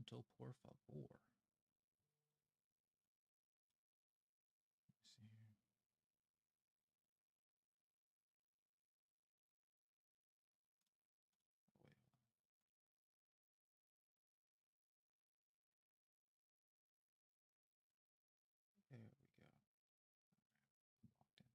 Punto, por favor. Let's see here. Oh, wait, there we go. Locked in.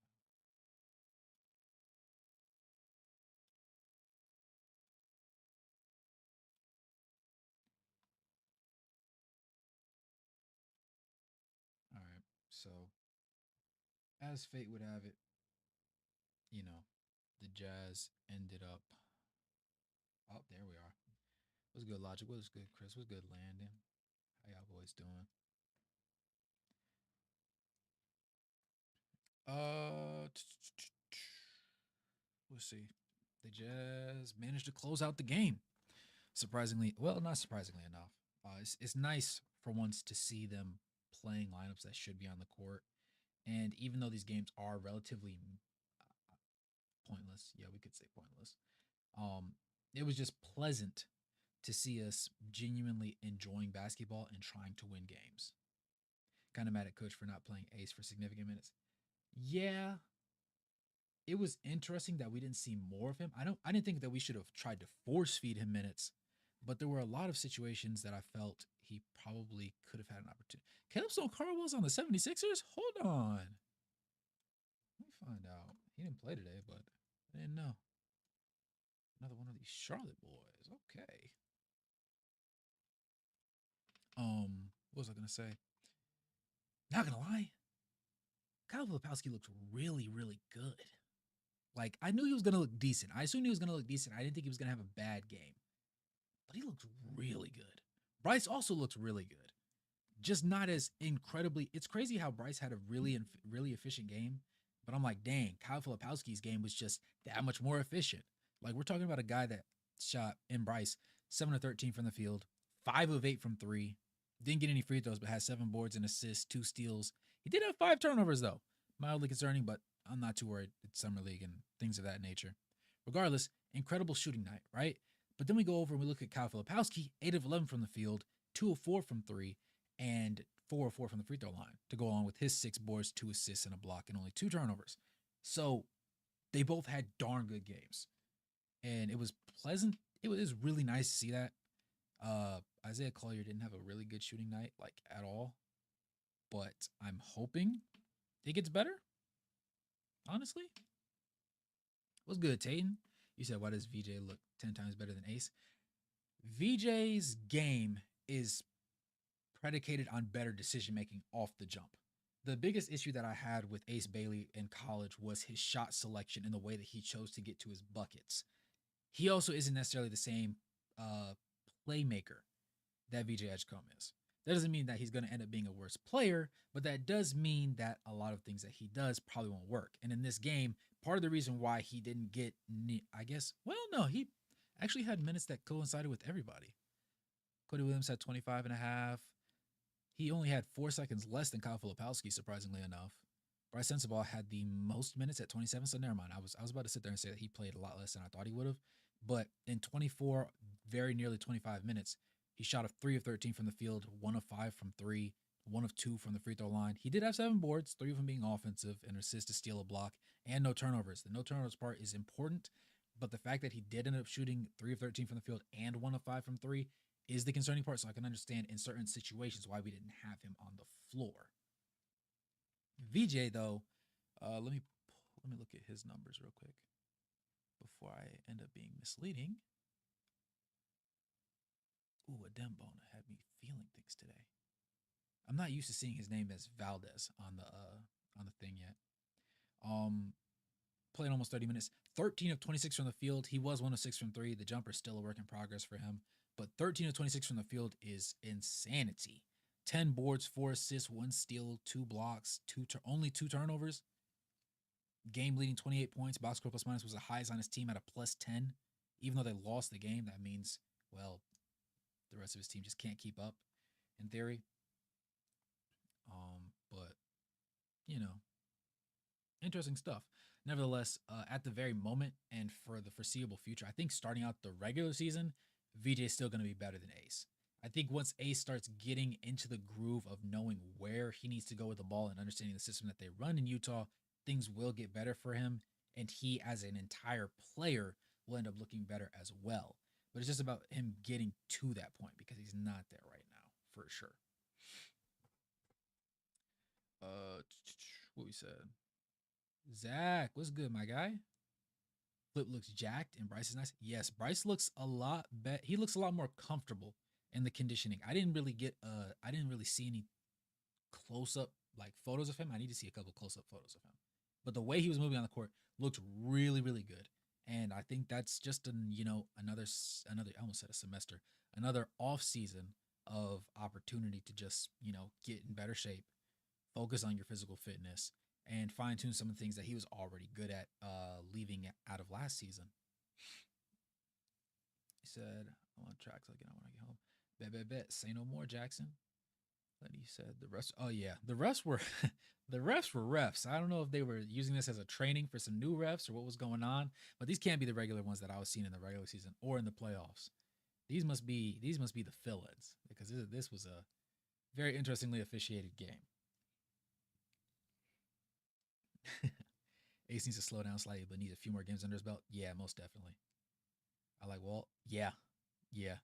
All right. So, as fate would have it, you know, the Jazz ended up. Oh, there we are. What's good, Logic? What's good, Chris? What's good, Landon? How y'all boys doing? Uh, let's see. The Jazz managed to close out the game. Surprisingly, well, not surprisingly enough. It's nice for once to see them playing lineups that should be on the court. And even though these games are relatively pointless, yeah, we could say pointless. Um, it was just pleasant to see us genuinely enjoying basketball and trying to win games. Kind of mad at coach for not playing Ace for significant minutes. Yeah, it was interesting that we didn't see more of him. I didn't think that we should have tried to force feed him minutes, but there were a lot of situations that I felt he probably could have had an opportunity. Caleb Stone Carwell's on the 76ers? Hold on. Let me find out. He didn't play today, but I didn't know. Another one of these Charlotte boys. Okay. What was I gonna say? Not gonna lie, Kyle Filipowski looked really, really good. Like I knew he was gonna look decent. I assumed he was gonna look decent. I didn't think he was gonna have a bad game, but he looked really good. Bryce also looks really good. Just not as incredibly. It's crazy how Bryce had a really efficient game, but I'm like, dang, Kyle Filipowski's game was just that much more efficient. Like we're talking about a guy that shot in Bryce 7 of 13 from the field, 5 of 8 from three, didn't get any free throws, but has 7 boards and assists, 2 steals. He did have 5 turnovers though, mildly concerning, but I'm not too worried. It's summer league and things of that nature. Regardless, incredible shooting night, right? But then we go over and we look at Kyle Filipowski, 8 of 11 from the field, 2 of 4 from three, and 4 of 4 from the free throw line to go along with his 6 boards, 2 assists, and a block, and only 2 turnovers. So they both had darn good games, and it was pleasant. It was really nice to see that. Isaiah Collier didn't have a really good shooting night, like at all, but I'm hoping it gets better. Honestly, what's good, Tayton? You said, why does VJ look 10 times better than Ace? VJ's game is predicated on better decision making off the jump. The biggest issue that I had with Ace Bailey in college was his shot selection and the way that he chose to get to his buckets. He also isn't necessarily the same uh, playmaker that VJ Edgecombe is. That doesn't mean that he's going to end up being a worse player, but that does mean that a lot of things that he does probably won't work. And in this game, part of the reason why he didn't get, I guess, well, no, he actually had minutes that coincided with everybody. Cody Williams had 25 and a half. He only had 4 seconds less than Kyle Filipowski, surprisingly enough. Bryce Sensabaugh had the most minutes at 27, so never mind. I was about to sit there and say that he played a lot less than I thought he would have. But in 24, very nearly 25 minutes, he shot a 3 of 13 from the field, 1 of 5 from three, 1 of 2 from the free throw line. He did have 7 boards, 3 of them being offensive, an assist to steal a block, and no turnovers. The no turnovers part is important, but the fact that he did end up shooting 3 of 13 from the field and 1 of 5 from three is the concerning part. So I can understand in certain situations why we didn't have him on the floor. VJ though, let me look at his numbers real quick before I end up being misleading. Ooh, a Dembona had me feeling things today. I'm not used to seeing his name as Valdez on the thing yet. Um, Playing almost 30 minutes, 13 of 26 from the field. He was 1 of 6 from three. The jumper's still a work in progress for him, but 13 of 26 from the field is insanity. 10 boards, 4 assists, 1 steal, 2 blocks, only 2 turnovers. Game leading 28 points. Box score plus minus was the highest on his team at a plus 10. Even though they lost the game, that means, well, the rest of his team just can't keep up in theory. But, you know, interesting stuff. Nevertheless, at the very moment and for the foreseeable future, I think starting out the regular season, VJ is still going to be better than Ace. I think once Ace starts getting into the groove of knowing where he needs to go with the ball and understanding the system that they run in Utah, things will get better for him. And he, as an entire player, will end up looking better as well. But it's just about him getting to that point because he's not there right now, for sure. What we said. Zach, what's good, my guy? Flip looks jacked and Bryce is nice. Yes, Bryce looks a lot better. He looks a lot more comfortable in the conditioning. I didn't really see any close up like photos of him. I need to see a couple close up photos of him. But the way he was moving on the court looked really, really good. And I think that's just another I almost said a semester, another off season of opportunity to just, get in better shape, focus on your physical fitness, and fine tune some of the things that he was already good at leaving out of last season. He said, I want tracks again. I want to get home. Bet. Say no more, Jackson. Then he said the refs. Oh yeah, the refs were the refs were refs. I don't know if they were using this as a training for some new refs or what was going on, but these can't be the regular ones that I was seeing in the regular season or in the playoffs. These must be the fill-ins because this was a very interestingly officiated game. Ace needs to slow down slightly, but needs a few more games under his belt. Yeah, most definitely. I like Walt. Yeah, yeah.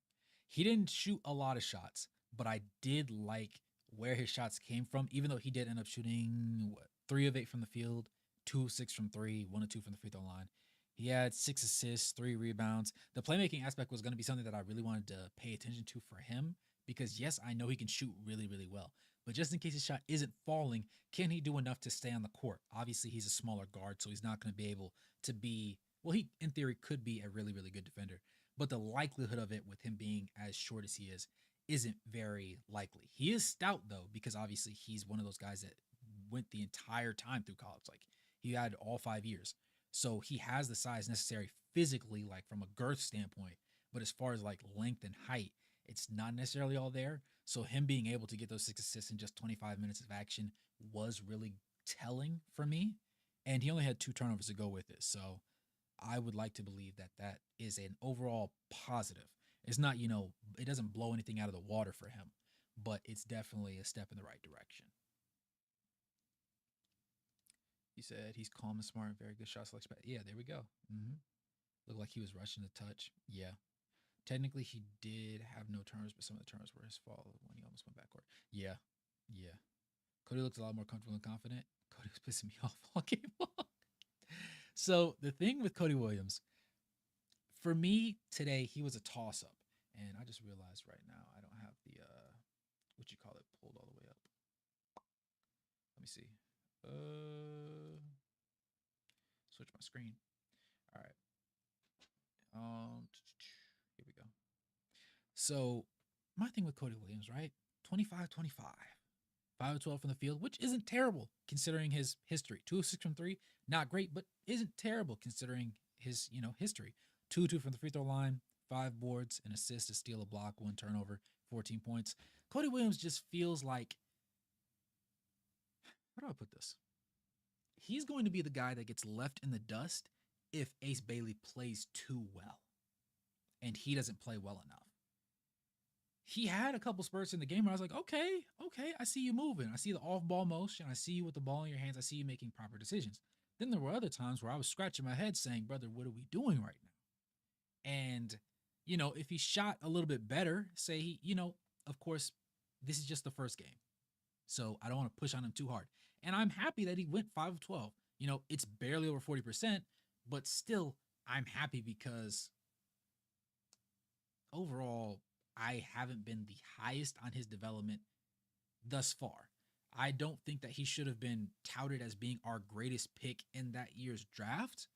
He didn't shoot a lot of shots, but I did like where his shots came from, even though he did end up shooting 3 of 8 from the field, 2 of 6 from three, 1 of 2 from the free throw line. He had 6 assists, 3 rebounds. The playmaking aspect was going to be something that I really wanted to pay attention to for him because, yes, I know he can shoot really, really well. But just in case his shot isn't falling, can he do enough to stay on the court? Obviously, he's a smaller guard, so he's not going to be able to be, well, he, in theory, could be a really, really good defender. But the likelihood of it with him being as short as he is isn't very likely. He is stout, though, because obviously he's one of those guys that went the entire time through college. Like, he had all 5 years. So he has the size necessary physically, like from a girth standpoint. But as far as like length and height, it's not necessarily all there. So him being able to get those 6 assists in just 25 minutes of action was really telling for me. And he only had 2 turnovers to go with it. So I would like to believe that that is an overall positive. It's not, it doesn't blow anything out of the water for him, but it's definitely a step in the right direction. He said he's calm and smart and very good shot selection. Yeah, there we go. Looked like he was rushing the touch. Yeah. Technically, he did have no turns, but some of the turns were his fault when he almost went backward. Yeah. Yeah. Cody looks a lot more comfortable and confident. Cody was pissing me off all game long. So the thing with Cody Williams, for me today, he was a toss up. And I just realized right now I don't have the what you call it pulled all the way up. Let me see. Switch my screen. All right. Here we go. So my thing with Cody Williams, right? 25-25. 5 of 12 from the field, which isn't terrible considering his history. 2 of 6 from 3, not great, but isn't terrible considering his, history. 2 of 2 from the free throw line, 5 boards, an assist, a steal, a block, 1 turnover, 14 points. Cody Williams just feels like, how do I put this? He's going to be the guy that gets left in the dust if Ace Bailey plays too well and he doesn't play well enough. He had a couple spurts in the game where I was like, okay, I see you moving. I see the off-ball motion. I see you with the ball in your hands. I see you making proper decisions. Then there were other times where I was scratching my head saying, brother, what are we doing right now? And, if he shot a little bit better, say he, of course, this is just the first game. So I don't want to push on him too hard. And I'm happy that he went 5 of 12. It's barely over 40%, but still, I'm happy because overall, I haven't been the highest on his development thus far. I don't think that he should have been touted as being our greatest pick in that year's draft.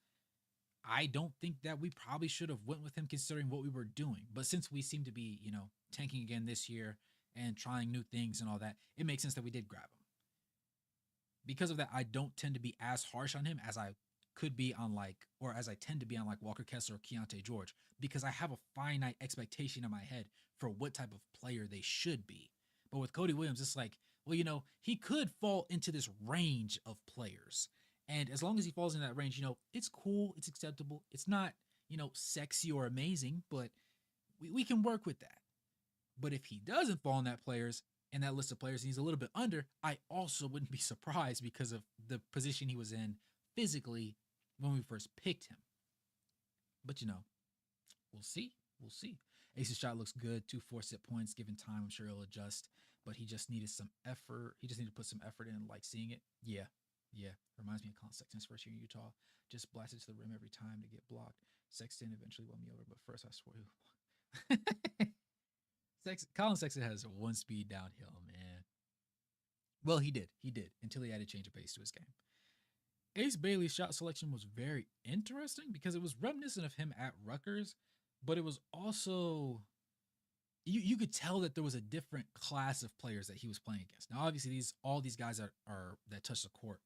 I don't think that we probably should have went with him considering what we were doing. But since we seem to be, tanking again this year and trying new things and all that, it makes sense that we did grab him. Because of that, I don't tend to be as harsh on him as I could be on as I tend to be on Walker Kessler or Keontae George, because I have a finite expectation in my head for what type of player they should be. But with Cody Williams, it's like, well, he could fall into this range of players. And as long as he falls in that range, it's cool, it's acceptable. It's not, sexy or amazing, but we can work with that. But if he doesn't fall in that players and that list of players and he's a little bit under, I also wouldn't be surprised because of the position he was in physically when we first picked him. But we'll see. We'll see. Ace's shot looks good. 2 4-set points. Given time, I'm sure he'll adjust. But he just needed some effort. He just needed to put some effort in, like seeing it. Yeah. Yeah. Reminds me of Colin Sexton's first year in Utah. Just blasted to the rim every time to get blocked. Sexton eventually won me over, but first I swore he Colin Sexton has one speed downhill, man. Well, he did. He did until he had to change a pace to his game. Ace Bailey's shot selection was very interesting because it was reminiscent of him at Rutgers, but it was also you could tell that there was a different class of players that he was playing against. Now, obviously, all these guys that touch the court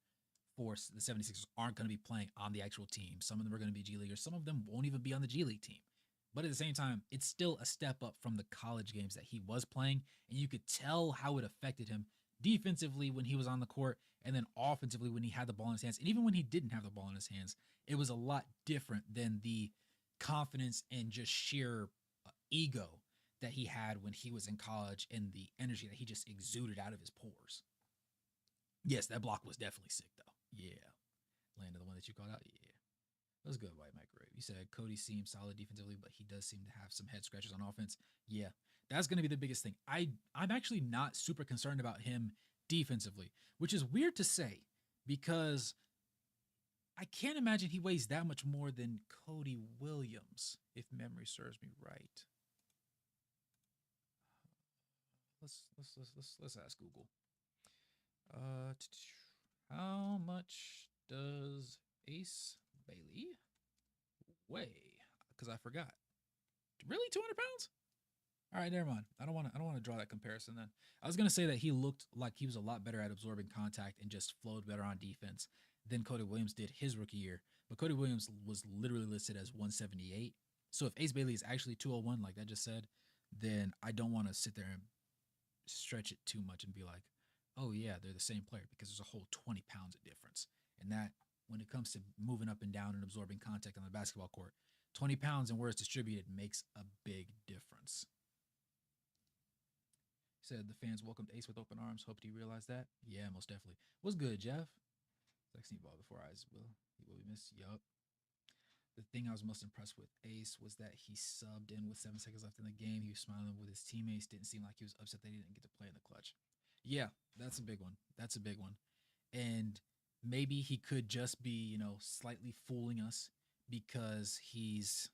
for the 76ers aren't going to be playing on the actual team. Some of them are going to be G Leaguers. Some of them won't even be on the G League team. But at the same time, it's still a step up from the college games that he was playing, and you could tell how it affected him defensively when he was on the court, and then offensively when he had the ball in his hands. And even when he didn't have the ball in his hands, it was a lot different than the confidence and just sheer ego that he had when he was in college and the energy that he just exuded out of his pores. Yes, that block was definitely sick, though. Yeah. Landon, the one that you called out? Yeah. That was good, White Microwave. You said Cody seems solid defensively, but he does seem to have some head scratches on offense. Yeah, that's going to be the biggest thing. I'm actually not super concerned about him defensively, which is weird to say because I can't imagine he weighs that much more than Cody Williams, if memory serves me right. Let's ask Google. How much does Ace Bailey weigh? Because I forgot. Really, 200 pounds? All right, never mind. I don't want to draw that comparison. Then I was gonna say that he looked like he was a lot better at absorbing contact and just flowed better on defense than Cody Williams did his rookie year. But Cody Williams was literally listed as 178. So if Ace Bailey is actually 201, like I just said, then I don't want to sit there and stretch it too much and be like, oh yeah, they're the same player, because there's a whole 20 pounds of difference. And that, when it comes to moving up and down and absorbing contact on the basketball court, 20 pounds and where it's distributed makes a big difference. He said the fans welcomed Ace with open arms. Hoped he realized that. Yeah, most definitely. What's good, Jeff? Sexy ball before eyes he will be missed. Yup. The thing I was most impressed with Ace was that he subbed in with 7 seconds left in the game. He was smiling with his teammates. Didn't seem like he was upset that he didn't get to play in the clutch. Yeah, that's a big one. That's a big one. And maybe he could just be, slightly fooling us because he's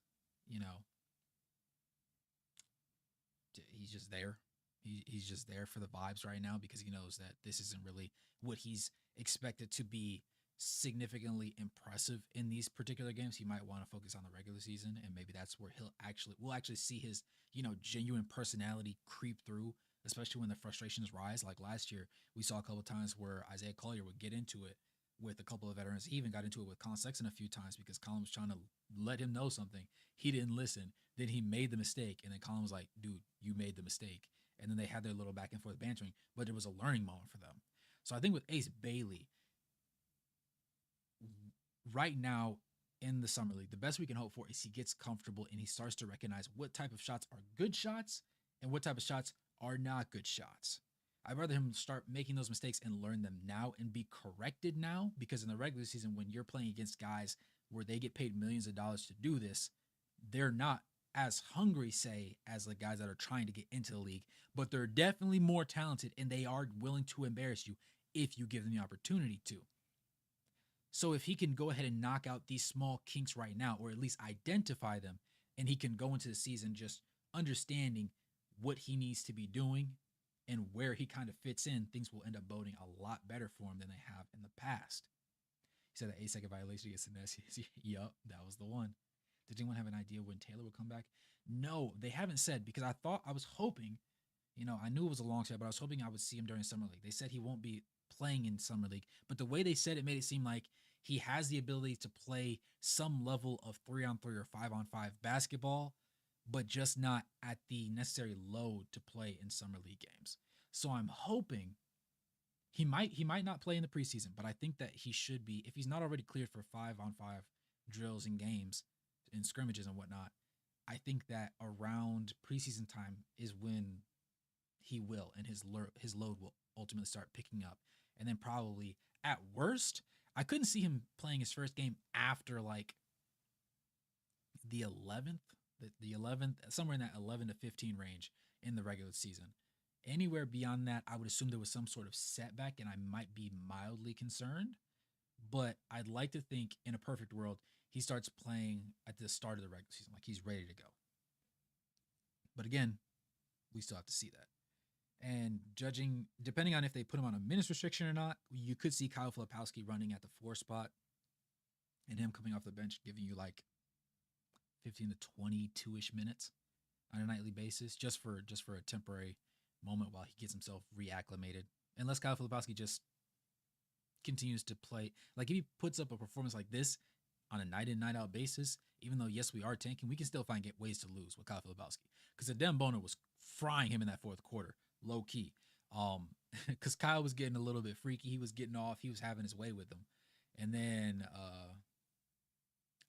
just there. He's just there for the vibes right now because he knows that this isn't really what he's expected to be significantly impressive in these particular games. He might want to focus on the regular season, and maybe that's where we'll actually see his, genuine personality creep through, especially when the frustrations rise. Like last year, we saw a couple of times where Isaiah Collier would get into it with a couple of veterans. He even got into it with Colin Sexton a few times because Colin was trying to let him know something. He didn't listen. Then he made the mistake, and then Colin was like, dude, you made the mistake. And then they had their little back and forth bantering, but it was a learning moment for them. So I think with Ace Bailey, right now in the summer league, the best we can hope for is he gets comfortable and he starts to recognize what type of shots are good shots and what type of shots are not good shots. I'd rather him start making those mistakes and learn them now and be corrected now, because in the regular season, when you're playing against guys where they get paid millions of dollars to do this, they're not as hungry, say, as the guys that are trying to get into the league, but they're definitely more talented and they are willing to embarrass you if you give them the opportunity to. So if he can go ahead and knock out these small kinks right now, or at least identify them, and he can go into the season just understanding what he needs to be doing and where he kind of fits in, things will end up boding a lot better for him than they have in the past. He said that 8-second violation against the Nets. Yup, that was the one. Did anyone have an idea when Taylor would come back? No, they haven't said, because I was hoping, I knew it was a long shot, but I was hoping I would see him during Summer League. They said he won't be playing in Summer League, but the way they said it made it seem like he has the ability to play some level of 3-on-3 or 5-on-5 basketball, but just not at the necessary load to play in Summer League games. So I'm hoping he might not play in the preseason, but I think that he should be, if he's not already cleared for 5-on-5 drills and games and scrimmages and whatnot, I think that around preseason time is when he will, and his load will ultimately start picking up, and then probably at worst, I couldn't see him playing his first game after like the 11th, the 11th, somewhere in that 11 to 15 range in the regular season. Anywhere beyond that, I would assume there was some sort of setback, and I might be mildly concerned. But I'd like to think in a perfect world, he starts playing at the start of the regular season, like he's ready to go. But again, we still have to see that. And judging, depending on if they put him on a minutes restriction or not, you could see Kyle Filipowski running at the 4 spot and him coming off the bench giving you like 15 to 22-ish minutes on a nightly basis just for a temporary moment while he gets himself reacclimated. Unless Kyle Filipowski just continues to play. Like if he puts up a performance like this on a night in, night out basis, even though, yes, we are tanking, we can still find ways to lose with Kyle Filipowski. Because Adem Boner was frying him in that fourth quarter, low key. Because Kyle was getting a little bit freaky. He was getting off. He was having his way with them. And then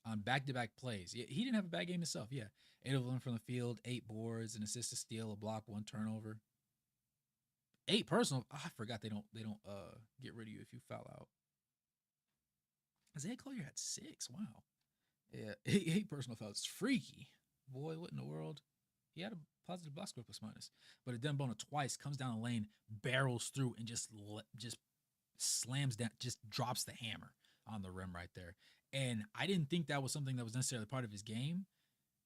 on back-to-back plays, he didn't have a bad game himself. Yeah, 8 of them from the field, 8 boards, an assist, a steal, a block, 1 turnover. 8 personal. Oh, I forgot they don't get rid of you if you foul out. Isaiah Collier had 6. Wow. Yeah, 8 personal fouls. It's freaky. Boy, what in the world? He had a positive box score plus minus. But Adem Boner twice comes down the lane, barrels through, and just slams down, just drops the hammer on the rim right there. And I didn't think that was something that was necessarily part of his game,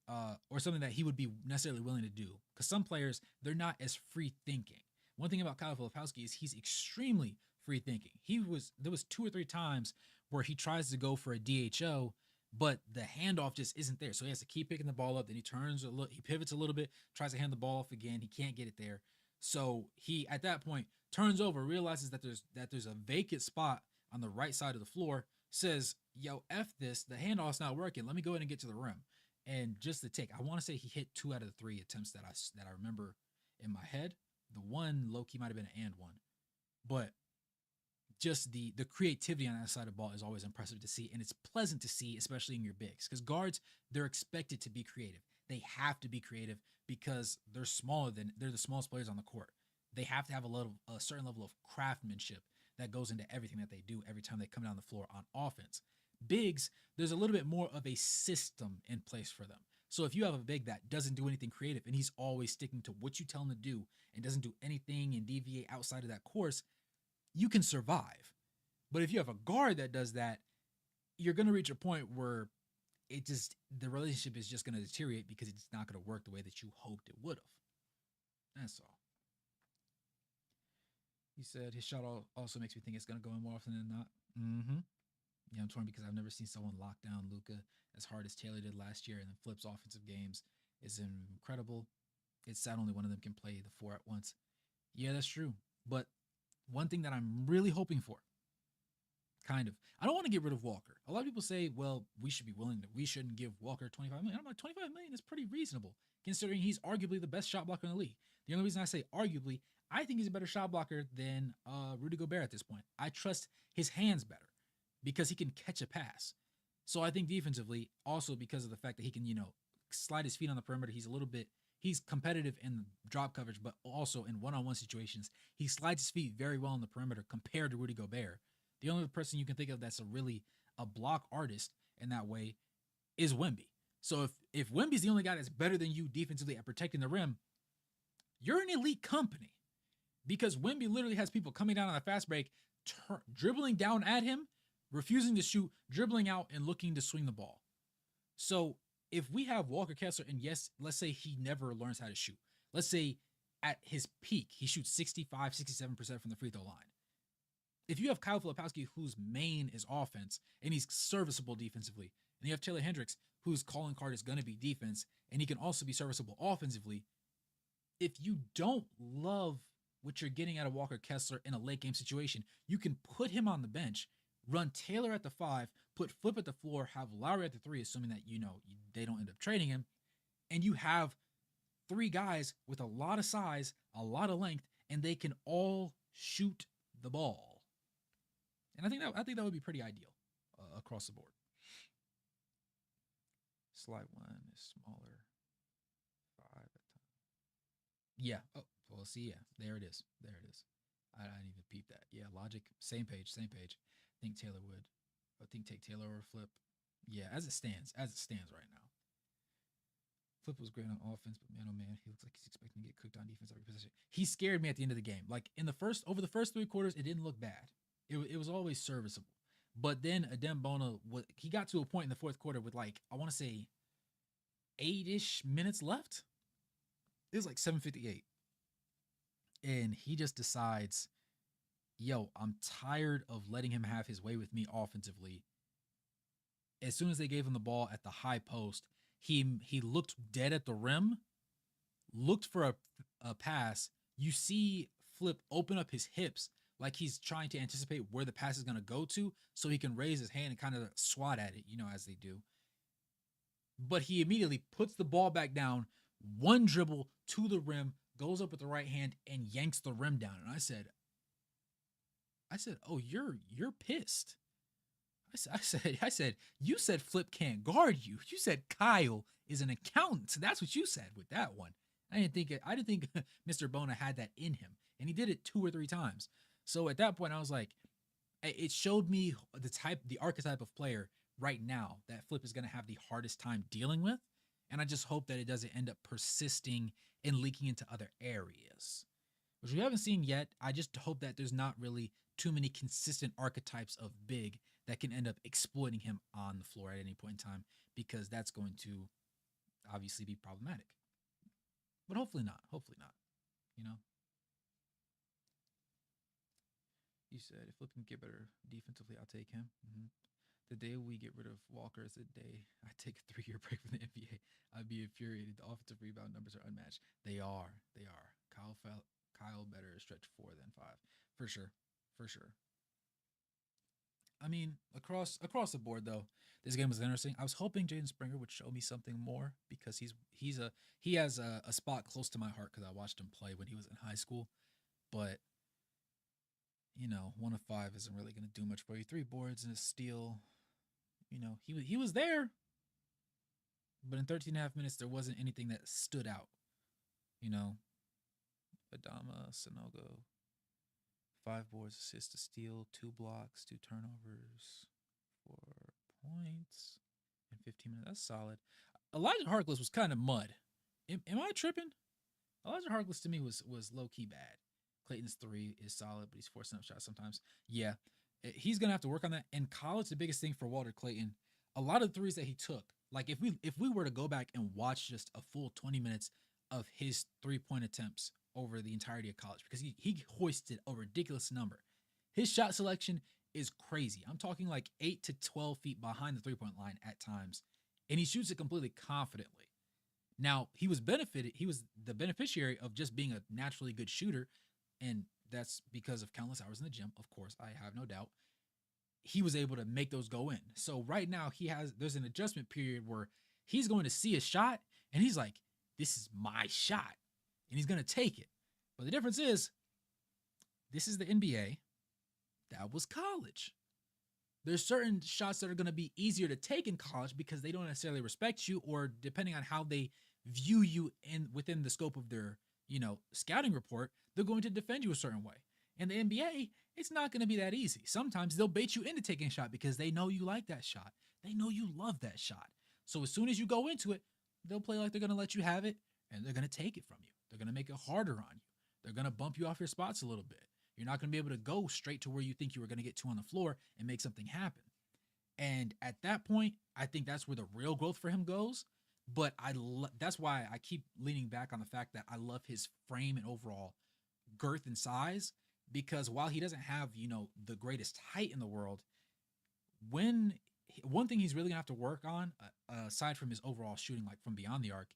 or something that he would be necessarily willing to do. Because some players, they're not as free thinking. One thing about Kyle Filipowski is he's extremely free thinking. There was 2 or 3 times where he tries to go for a DHO, but the handoff just isn't there. So he has to keep picking the ball up. Then he pivots a little bit, tries to hand the ball off again. He can't get it there. So he, at that point, turns over, realizes that there's a vacant spot on the right side of the floor, says, yo, F this, the handoff's not working. Let me go ahead and get to the rim. And just the take, I want to say he hit 2 out of the 3 attempts that I remember in my head. The one low-key might have been an and one. But just the creativity on that side of the ball is always impressive to see, and it's pleasant to see, especially in your bigs, because guards, they're expected to be creative. They have to be creative because they're the smallest players on the court. They have to have a certain level of craftsmanship that goes into everything that they do every time they come down the floor on offense. Bigs, there's a little bit more of a system in place for them. So if you have a big that doesn't do anything creative and he's always sticking to what you tell him to do and doesn't do anything and deviate outside of that course, you can survive. But if you have a guard that does that, you're going to reach a point where the relationship is just going to deteriorate because it's not going to work the way that you hoped it would have. That's all. He said his shot also makes me think it's going to go in more often than not. Mm-hmm. Yeah, I'm torn because I've never seen someone lock down Luka as hard as Taylor did last year, and then Flip's offensive games is incredible. It's sad only one of them can play the 4 at once. Yeah, that's true. But one thing that I'm really hoping for, I don't want to get rid of Walker. A lot of people say, well, we shouldn't give Walker $25 million. I'm like, $25 million is pretty reasonable considering he's arguably the best shot blocker in the league. The only reason I say arguably, I think he's a better shot blocker than Rudy Gobert at this point. I trust his hands better because he can catch a pass. So I think defensively, also because of the fact that he can, slide his feet on the perimeter, he's competitive in drop coverage, but also in one-on-one situations, he slides his feet very well on the perimeter compared to Rudy Gobert. The only person you can think of that's a block artist in that way is Wemby. So if Wemby's the only guy that's better than you defensively at protecting the rim, you're an elite company because Wemby literally has people coming down on a fast break, dribbling down at him, refusing to shoot, dribbling out, and looking to swing the ball. So if we have Walker Kessler, and yes, let's say he never learns how to shoot. Let's say at his peak, he shoots 65, 67% from the free throw line. If you have Kyle Filipowski, whose main is offense, and he's serviceable defensively, and you have Taylor Hendricks, whose calling card is going to be defense, and he can also be serviceable offensively, if you don't love what you're getting out of Walker Kessler in a late game situation, you can put him on the bench, run Taylor at the 5, put Flip at the 4, have Lowry at the 3, assuming that, they don't end up trading him, and you have 3 guys with a lot of size, a lot of length, and they can all shoot the ball. And I think that would be pretty ideal across the board. Slide 1 is smaller. Yeah. Oh, well, see, yeah, there it is. There it is. I didn't even peep that. Yeah, logic, same page, same page. I think Taylor would. I think take Taylor over Flip. Yeah, as it stands right now. Flip was great on offense, but man, oh man, he looks like he's expecting to get cooked on defense every possession. He scared me at the end of the game. Like in the first, over the first 3 quarters, it didn't look bad. It was always serviceable. But then Adem Bona, he got to a point in the fourth quarter with like, I want to say 8-ish minutes left. It was like 7:58. And he just decides, yo, I'm tired of letting him have his way with me offensively. As soon as they gave him the ball at the high post, he looked dead at the rim, looked for a pass. You see Flip open up his hips like he's trying to anticipate where the pass is going to go to so he can raise his hand and kind of swat at it, as they do. But he immediately puts the ball back down, one dribble to the rim, goes up with the right hand and yanks the rim down. And I said, "Oh, you're pissed." I said, you said Flip can't guard you. You said Kyle is an accountant. So that's what you said with that one. I didn't think Mr. Bona had that in him, and he did it 2 or 3 times. So at that point, I was like, it showed me the archetype of player right now that Flip is going to have the hardest time dealing with, and I just hope that it doesn't end up persisting and leaking into other areas, which we haven't seen yet. I just hope that there's not really too many consistent archetypes of big that can end up exploiting him on the floor at any point in time, because that's going to obviously be problematic. But hopefully not. Hopefully not. You know, you said if Flip can get better defensively, I'll take him. The day we get rid of Walker is the day I take a 3-year break from the NBA. I'd be infuriated. The offensive rebound numbers are unmatched. They are. They are. Kyle better stretch 4 than 5 for sure. For sure. I mean, across the board though, this game was interesting. I was hoping Jaden Springer would show me something more because he has a spot close to my heart because I watched him play when he was in high school. But 1 of 5 isn't really going to do much for you. 3 boards and a steal. He was there, but in 13 and a half minutes there wasn't anything that stood out. Adama Sanogo, 5 boards, assist, a steal, 2 blocks, 2 turnovers, 4 points in 15 minutes. That's solid. Elijah Harkless was kind of mud. Am I tripping? Elijah Harkless to me was low key bad. Clayton's 3 is solid, but he's forcing up shots sometimes. Yeah, he's gonna have to work on that. In college, the biggest thing for Walter Clayton, a lot of the threes that he took, like if we were to go back and watch just a full 20 minutes of his 3-point attempts over the entirety of college, because he hoisted a ridiculous number. His shot selection is crazy. I'm talking like 8 to 12 feet behind the 3-point line at times, and he shoots it completely confidently. Now, he was the beneficiary of just being a naturally good shooter, and that's because of countless hours in the gym. Of course, I have no doubt. He was able to make those go in. So right now there's an adjustment period where he's going to see a shot and he's like, this is my shot. And he's going to take it. But the difference is, this is the NBA. That was college. There's certain shots that are going to be easier to take in college because they don't necessarily respect you, or depending on how they view you within the scope of their, scouting report, they're going to defend you a certain way. In the NBA, it's not going to be that easy. Sometimes they'll bait you into taking a shot because they know you like that shot. They know you love that shot. So as soon as you go into it, they'll play like they're going to let you have it, and they're going to take it from you. They're going to make it harder on you. They're going to bump you off your spots a little bit. You're not going to be able to go straight to where you think you were going to get to on the floor and make something happen. And at that point, I think that's where the real growth for him goes. But that's why I keep leaning back on the fact that I love his frame and overall girth and size, because while he doesn't have, the greatest height in the world, one thing he's really going to have to work on, aside from his overall shooting, like from beyond the arc,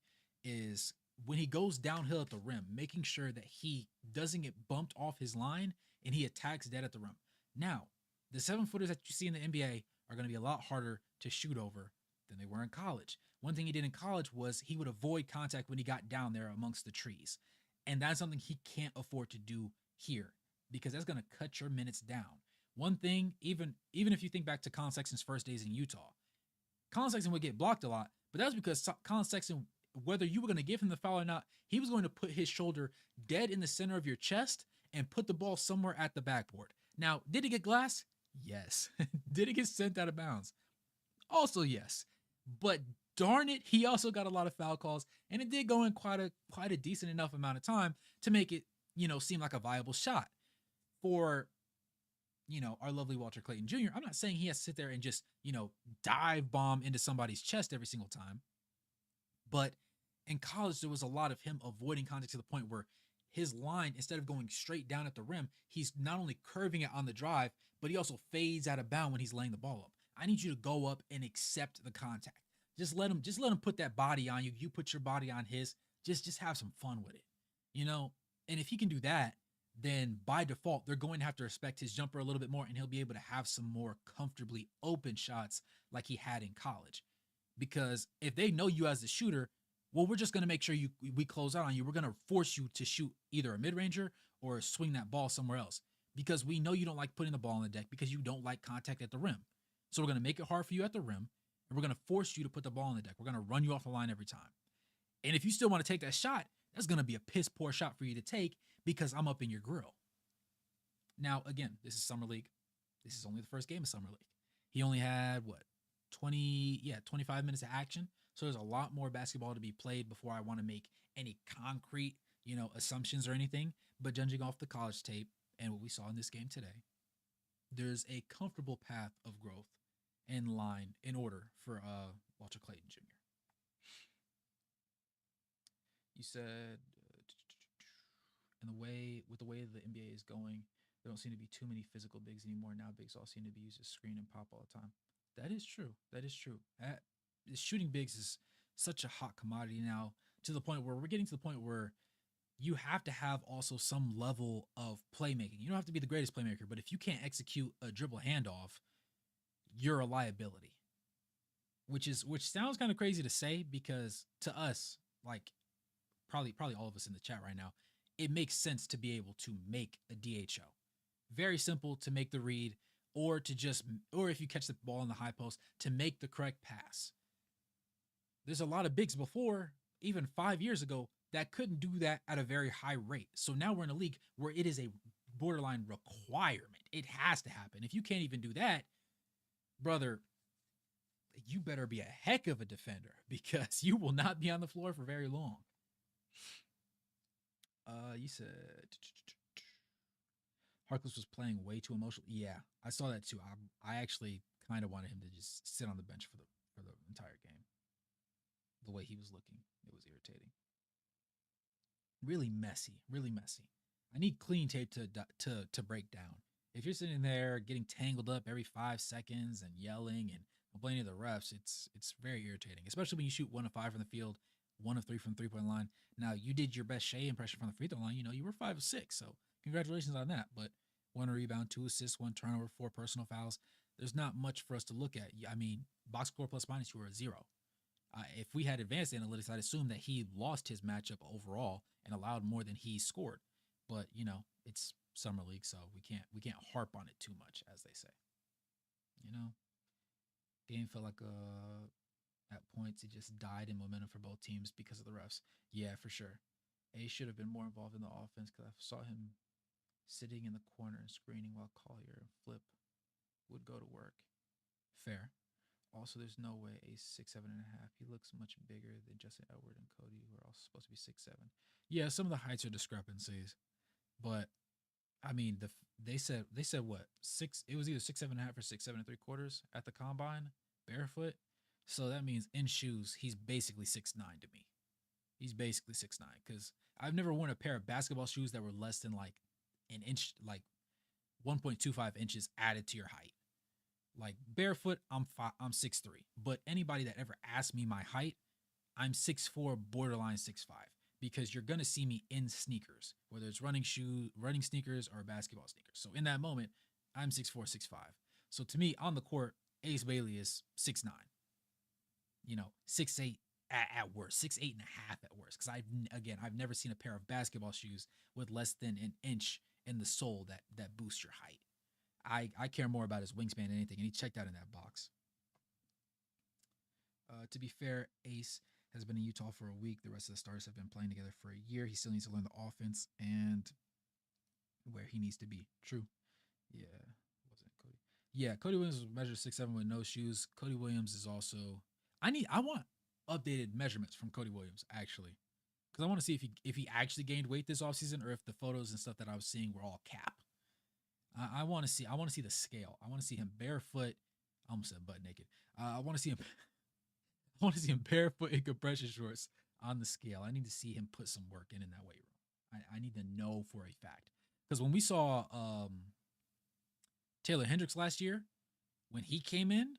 is when he goes downhill at the rim, making sure that he doesn't get bumped off his line and he attacks dead at the rim. Now, the 7-footers that you see in the NBA are going to be a lot harder to shoot over than they were in college. One thing he did in college was he would avoid contact when he got down there amongst the trees. And that's something he can't afford to do here, because that's going to cut your minutes down. One thing, even if you think back to Colin Sexton's first days in Utah, Colin Sexton would get blocked a lot, but that was because Colin Sexton whether you were going to give him the foul or not, he was going to put his shoulder dead in the center of your chest and put the ball somewhere at the backboard. Now, did it get glass? Yes. Did it get sent out of bounds? Also, yes. But darn it, he also got a lot of foul calls, and it did go in quite a decent enough amount of time to make it, seem like a viable shot for, our lovely Walter Clayton Jr. I'm not saying he has to sit there and just, dive bomb into somebody's chest every single time. But in college, there was a lot of him avoiding contact to the point where his line, instead of going straight down at the rim, he's not only curving it on the drive, but he also fades out of bounds when he's laying the ball up. I need you to go up and accept the contact. Just let him put that body on you. You put your body on his. Just have some fun with it. And if he can do that, then by default, they're going to have to respect his jumper a little bit more, and he'll be able to have some more comfortably open shots like he had in college. Because if they know you as a shooter, well, we're just going to make sure we close out on you. We're going to force you to shoot either a mid-ranger or swing that ball somewhere else, because we know you don't like putting the ball on the deck because you don't like contact at the rim. So we're going to make it hard for you at the rim, and we're going to force you to put the ball on the deck. We're going to run you off the line every time. And if you still want to take that shot, that's going to be a piss poor shot for you to take because I'm up in your grill. Now, again, this is Summer League. This is only the first game of Summer League. He only had, 25 minutes of action. So there's a lot more basketball to be played before I want to make any concrete, assumptions or anything. But judging off the college tape and what we saw in this game today, there's a comfortable path of growth in line in order for Walter Clayton Jr. You said, and with the way the NBA is going, there don't seem to be too many physical bigs anymore. Now bigs all seem to be used as screen and pop all the time. That is true. Shooting bigs is such a hot commodity now, to the point where we're getting to the point where you have to have also some level of playmaking. You don't have to be the greatest playmaker, but if you can't execute a dribble handoff, you're a liability. Which sounds kind of crazy to say, because to us, like probably all of us in the chat right now, it makes sense to be able to make a DHO. Very simple to make the read, or if you catch the ball in the high post, to make the correct pass. There's a lot of bigs before, even 5 years ago, that couldn't do that at a very high rate. So now we're in a league where it is a borderline requirement. It has to happen. If you can't even do that, brother, you better be a heck of a defender, because you will not be on the floor for very long. You said Harkless was playing way too emotional. Yeah, I saw that too. I actually kind of wanted him to just sit on the bench for the entire game. The way he was looking, it was irritating. Really messy. I need clean tape to break down. If you're sitting there getting tangled up every 5 seconds and yelling and complaining to the refs, it's very irritating, especially when you shoot 1 of 5 from the field, 1 of 3 from the 3-point line. Now, you did your best Shea impression from the free throw line. You were 5 of 6, so congratulations on that. But 1 rebound, 2 assists, 1 turnover, 4 personal fouls. There's not much for us to look at. I mean, box score plus minus, you were a 0. If we had advanced analytics, I'd assume that he lost his matchup overall and allowed more than he scored. But it's summer league, so we can't harp on it too much, as they say. Game felt like at points it just died in momentum for both teams because of the refs. Yeah, for sure. A should have been more involved in the offense, because I saw him sitting in the corner and screening while Collier and Flip would go to work. Fair. Also, there's no way a 6'7.5". He looks much bigger than Justin Edward and Cody, who are also supposed to be 6'7". Yeah, some of the heights are discrepancies, but I mean, they said what, 6? It was either 6'7.5" or 6'7 3/4" at the combine, barefoot. So that means in shoes, he's basically 6'9" to me. He's basically 6'9", because I've never worn a pair of basketball shoes that were less than like an inch, like 1.25 inches added to your height. Like barefoot, I'm 6'3", but anybody that ever asked me my height, I'm 6'4", borderline 6'5", because you're gonna see me in sneakers, whether it's running sneakers or basketball sneakers. So in that moment, I'm 6'4", 6'5". So to me, on the court, Ace Bailey is 6'9", 6'8" at worst, 6'8.5" at worst. Because I've never seen a pair of basketball shoes with less than an inch in the sole that boosts your height. I care more about his wingspan than anything, and he checked out in that box. To be fair, Ace has been in Utah for a week. The rest of the stars have been playing together for a year. He still needs to learn the offense and where he needs to be. True. Yeah. Wasn't Cody? Yeah, Cody Williams was measured 6'7" with no shoes. Cody Williams is also. I want updated measurements from Cody Williams actually, because I want to see if he actually gained weight this offseason or if the photos and stuff that I was seeing were all cap. I want to see. I want to see the scale. I want to see him barefoot. I almost said butt naked. I want to see him. I want to see him barefoot in compression shorts on the scale. I need to see him put some work in that weight room. I need to know for a fact, because when we saw Taylor Hendricks last year, when he came in,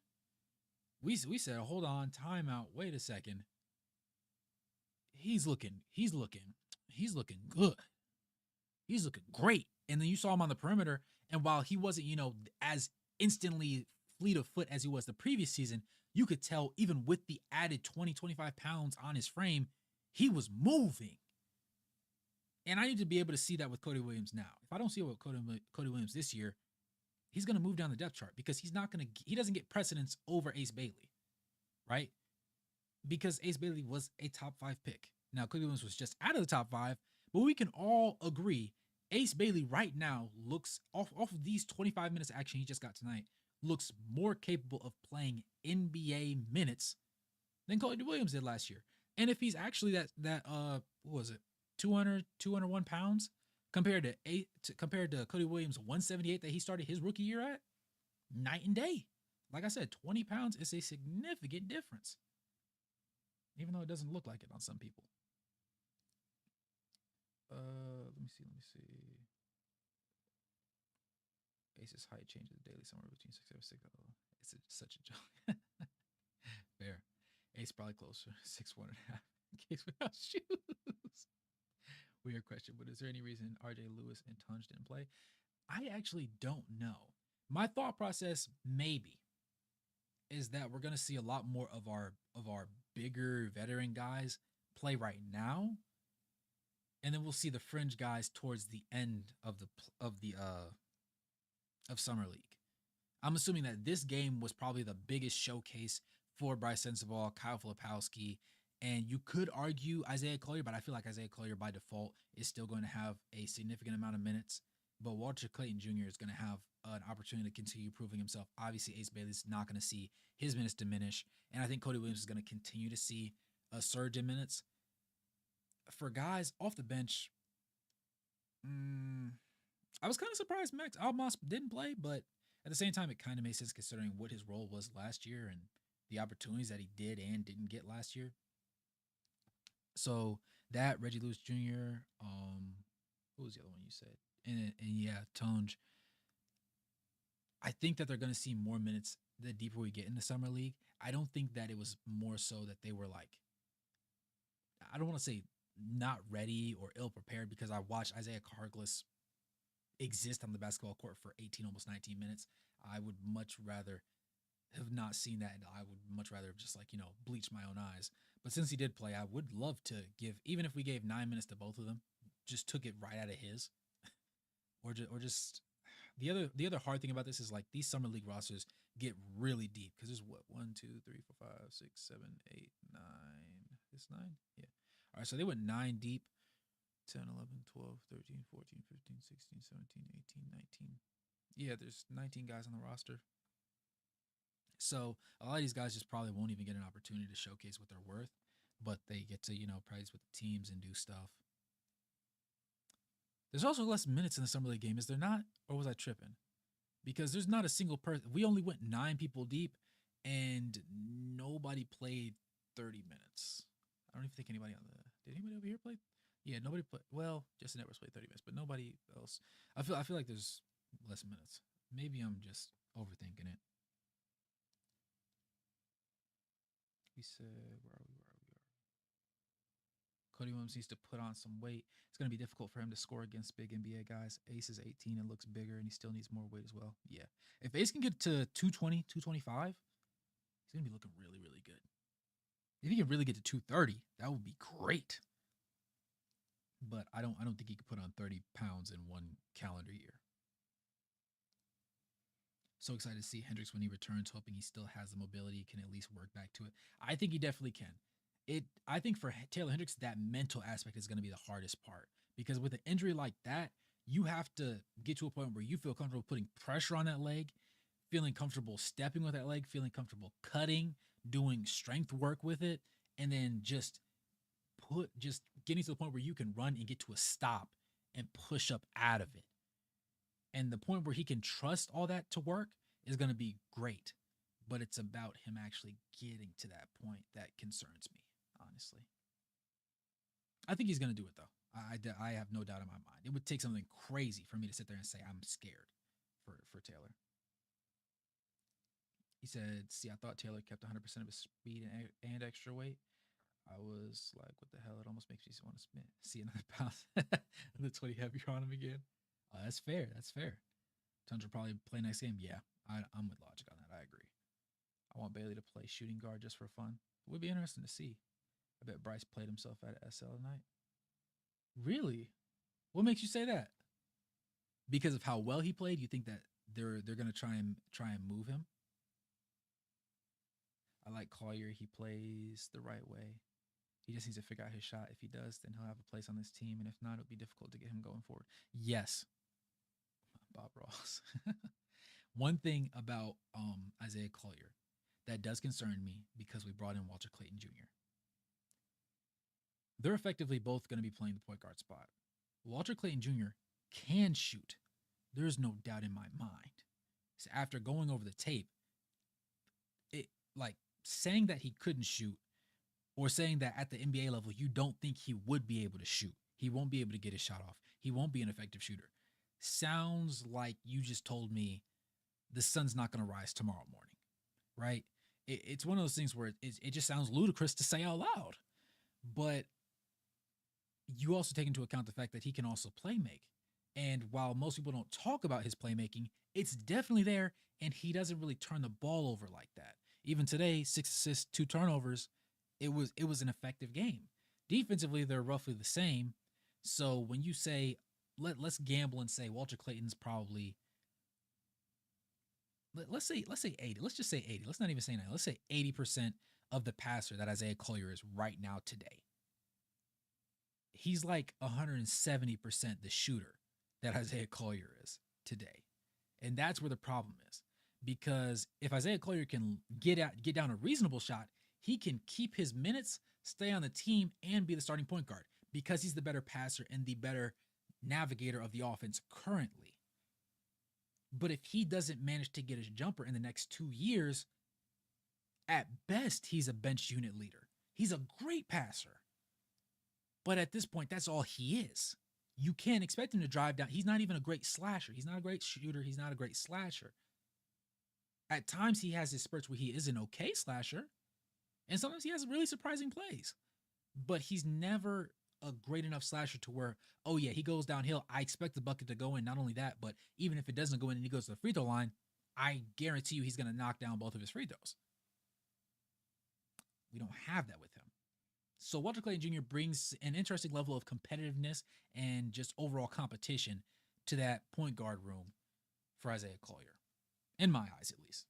we said, hold on, timeout, wait a second. He's looking good. He's looking great. And then you saw him on the perimeter, and while he wasn't, as instantly fleet of foot as he was the previous season, you could tell even with the added 20, 25 pounds on his frame, he was moving. And I need to be able to see that with Cody Williams now. If I don't see it with Cody Williams this year, he's going to move down the depth chart because he doesn't get precedence over Ace Bailey, right? Because Ace Bailey was a top 5 pick. Now, Cody Williams was just out of the top 5, but we can all agree Ace Bailey right now looks, off of these 25 minutes of action he just got tonight, looks more capable of playing NBA minutes than Cody Williams did last year. And if he's actually that what was it, 201 pounds compared to Cody Williams 178 that he started his rookie year at, night and day. Like I said, 20 pounds is a significant difference, even though it doesn't look like it on some people. Let me see. Ace's height changes daily, somewhere between 6'6". It's such a joke. Fair. Ace probably closer, 6'1.5", in case without shoes. Weird question, but is there any reason RJ Lewis and Tunj didn't play? I actually don't know. My thought process maybe is that we're gonna see a lot more of our bigger veteran guys play right now, and then we'll see the fringe guys towards the end of summer league. I'm assuming that this game was probably the biggest showcase for Bryce Sensabaugh, Kyle Filipowski, and you could argue Isaiah Collier, but I feel like Isaiah Collier by default is still going to have a significant amount of minutes. But Walter Clayton Jr. is going to have an opportunity to continue proving himself. Obviously, Ace Bailey's not going to see his minutes diminish, and I think Cody Williams is going to continue to see a surge in minutes. For guys off the bench, I was kind of surprised Max Almas didn't play, but at the same time, it kind of makes sense considering what his role was last year and the opportunities that he did and didn't get last year. So that Reggie Lewis Jr. What was the other one you said? And yeah, Tunj. I think that they're going to see more minutes the deeper we get in the summer league. I don't think that it was more so that they were like, I don't want to say not ready or ill prepared, because I watched Isaiah Harkless exist on the basketball court for 18, almost 19 minutes. I would much rather have not seen that, and I would much rather have just bleach my own eyes. But since he did play, I would love to give, even if we gave 9 minutes to both of them, just took it right out of his, or just the other hard thing about this is like these summer league rosters get really deep because there's 1, 2, 3, 4, 5, 6, 7, 8, 9. It's 9, yeah. All right, so they went 9 deep. 10, 11, 12, 13, 14, 15, 16, 17, 18, 19. Yeah, there's 19 guys on the roster. So a lot of these guys just probably won't even get an opportunity to showcase what they're worth, but they get to, practice with the teams and do stuff. There's also less minutes in the summer league game, is there not? Or was I tripping? Because there's not a single person. We only went 9 people deep, and nobody played 30 minutes. I don't even think anybody did anybody over here play? Yeah, nobody played. Well, Justin Edwards played 30 minutes, but nobody else. I feel like there's less minutes. Maybe I'm just overthinking it. We said, where are we? Cody Williams needs to put on some weight. It's going to be difficult for him to score against big NBA guys. Ace is 18 and looks bigger, and he still needs more weight as well. Yeah. If Ace can get to 220, 225, he's going to be looking really, really good. If he can really get to 230, that would be great. But I don't think he could put on 30 pounds in one calendar year. So excited to see Hendricks when he returns, hoping he still has the mobility, can at least work back to it. I think he definitely can. I think for Taylor Hendricks, that mental aspect is going to be the hardest part because with an injury like that, you have to get to a point where you feel comfortable putting pressure on that leg, feeling comfortable stepping with that leg, feeling comfortable cutting, doing strength work with it, and then just getting to the point where you can run and get to a stop and push up out of it. And the point where he can trust all that to work is going to be great. But it's about him actually getting to that point that concerns me, honestly. I think he's going to do it, though. I have no doubt in my mind. It would take something crazy for me to sit there and say I'm scared for Taylor. He said, see, I thought Taylor kept 100% of his speed and extra weight. I was like, what the hell? It almost makes me want to see another pound. The 20 heavier on him again. That's fair. That's fair. Tundra probably play next game. Yeah, I'm with Logic on that. I agree. I want Bailey to play shooting guard just for fun. It would be interesting to see. I bet Bryce played himself at SL tonight. Really? What makes you say that? Because of how well he played, you think that they're gonna try and move him? I like Collier. He plays the right way. He just needs to figure out his shot. If he does, then he'll have a place on this team. And if not, it'll be difficult to get him going forward. Yes. Bob Ross. One thing about Isaiah Collier that does concern me because we brought in Walter Clayton Jr. They're effectively both going to be playing the point guard spot. Walter Clayton Jr. can shoot. There's no doubt in my mind. So after going over the tape, it like saying that he couldn't shoot or saying that at the NBA level, you don't think he would be able to shoot. He won't be able to get his shot off. He won't be an effective shooter. Sounds like you just told me the sun's not going to rise tomorrow morning, right? It's one of those things where it just sounds ludicrous to say out loud. But you also take into account the fact that he can also play make. And while most people don't talk about his playmaking, it's definitely there, and he doesn't really turn the ball over like that. Even today, 6 assists, 2 turnovers, it was an effective game. Defensively, they're roughly the same. So when you say, let's gamble and say Walter Clayton's probably, let's say 80. Let's just say 80. Let's not even say 90. Let's say 80% of the passer that Isaiah Collier is right now today. He's like 170% the shooter that Isaiah Collier is today. And that's where the problem is. Because if Isaiah Collier can get down a reasonable shot, he can keep his minutes, stay on the team, and be the starting point guard because he's the better passer and the better navigator of the offense currently. But if he doesn't manage to get his jumper in the next 2 years, at best, he's a bench unit leader. He's a great passer. But at this point, that's all he is. You can't expect him to drive down. He's not even a great slasher. He's not a great shooter. He's not a great slasher. At times, he has his spurts where he is an okay slasher. And sometimes he has really surprising plays. But he's never a great enough slasher to where, oh yeah, he goes downhill. I expect the bucket to go in. Not only that, but even if it doesn't go in and he goes to the free throw line, I guarantee you he's going to knock down both of his free throws. We don't have that with him. So Walter Clayton Jr. brings an interesting level of competitiveness and just overall competition to that point guard room for Isaiah Collier, in my eyes at least.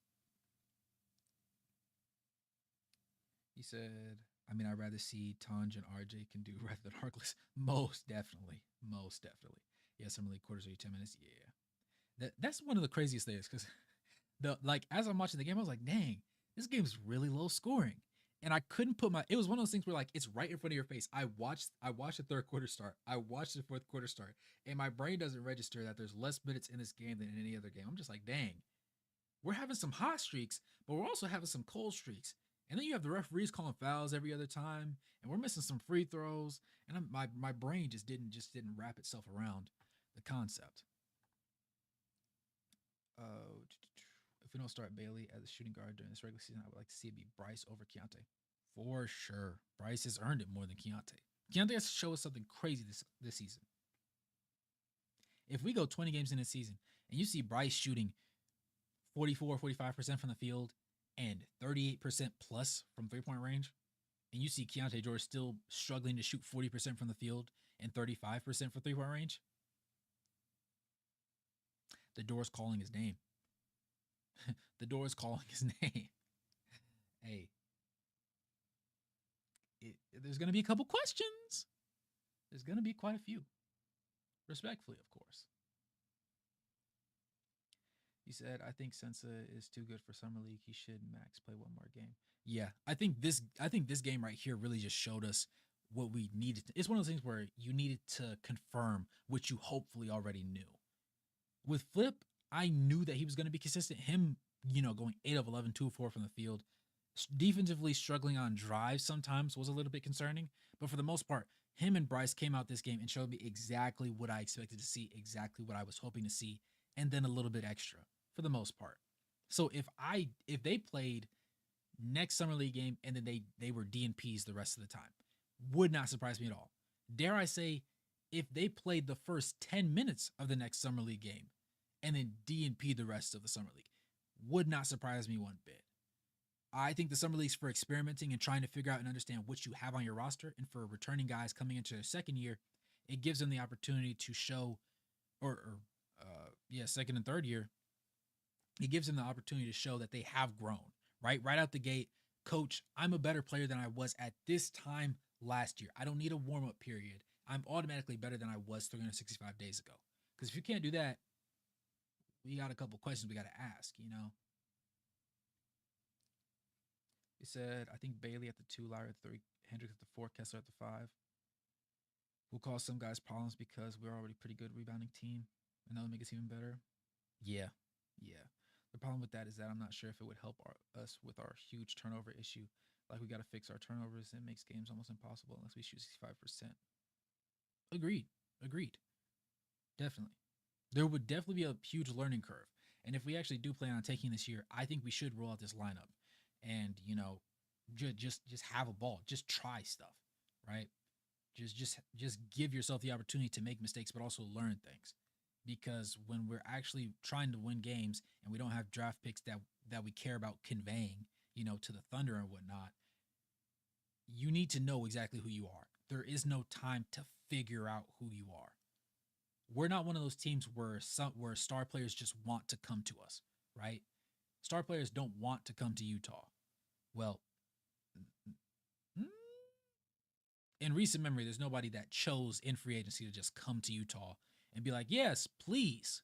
He said, I mean, I'd rather see Tanj and RJ can do rather than Harkless. Most definitely. Most definitely. Yeah, Summer League quarters are 10 minutes. Yeah. That's one of the craziest things because as I'm watching the game, I was like, dang, this game's really low scoring. And I couldn't put it was one of those things where like it's right in front of your face. I watched the third quarter start. I watched the fourth quarter start. And my brain doesn't register that there's less minutes in this game than in any other game. I'm just like, dang, we're having some hot streaks, but we're also having some cold streaks. And then you have the referees calling fouls every other time, and we're missing some free throws. And my brain just didn't wrap itself around the concept. If we don't start Bailey as a shooting guard during this regular season, I would like to see it be Bryce over Keontae. For sure. Bryce has earned it more than Keontae. Keontae has to show us something crazy this season. If we go 20 games in a season and you see Bryce shooting 44, 45% from the field and 38% plus from three-point range, and you see Keontae George still struggling to shoot 40% from the field and 35% for three-point range, the door's calling his name. The door is calling his name. Hey, there's going to be a couple questions. There's going to be quite a few. Respectfully, of course. He said, I think Sensa is too good for Summer League. He should max play one more game. Yeah, I think this game right here really just showed us what we needed. It's one of those things where you needed to confirm what you hopefully already knew. With Flip, I knew that he was going to be consistent. Him, going 8 of 11, 2 of 4 from the field. Defensively struggling on drives sometimes was a little bit concerning. But for the most part, him and Bryce came out this game and showed me exactly what I expected to see, exactly what I was hoping to see, and then a little bit extra for the most part. So if they played next summer league game and then they were DNPs the rest of the time, would not surprise me at all. Dare I say, if they played the first 10 minutes of the next summer league game and then DNP the rest of the summer league, would not surprise me one bit. I think the summer league's for experimenting and trying to figure out and understand what you have on your roster, and for returning guys coming into their second year, it gives them the opportunity to show, second and third year, it gives them the opportunity to show that they have grown. Right out the gate, coach, I'm a better player than I was at this time last year. I don't need a warm up period. I'm automatically better than I was 365 days ago. Because if you can't do that, we got a couple questions we got to ask. He said, I think Bailey at the 2, Lyra at the 3, Hendricks at the 4, Kessler at the 5. Will cause some guys problems because we're already a pretty good rebounding team, and that'll make us even better. Yeah. The problem with that is that I'm not sure if it would help us with our huge turnover issue. Like, we got to fix our turnovers. It makes games almost impossible unless we shoot 65%. Agreed. Definitely. There would definitely be a huge learning curve. And if we actually do plan on taking this year, I think we should roll out this lineup and, just have a ball. Just try stuff, right? Just give yourself the opportunity to make mistakes, but also learn things. Because when we're actually trying to win games and we don't have draft picks that we care about conveying, to the Thunder and whatnot, you need to know exactly who you are. There is no time to figure out who you are. We're not one of those teams where star players just want to come to us, right? Star players don't want to come to Utah. Well, in recent memory, there's nobody that chose in free agency to just come to Utah and be like, yes, please,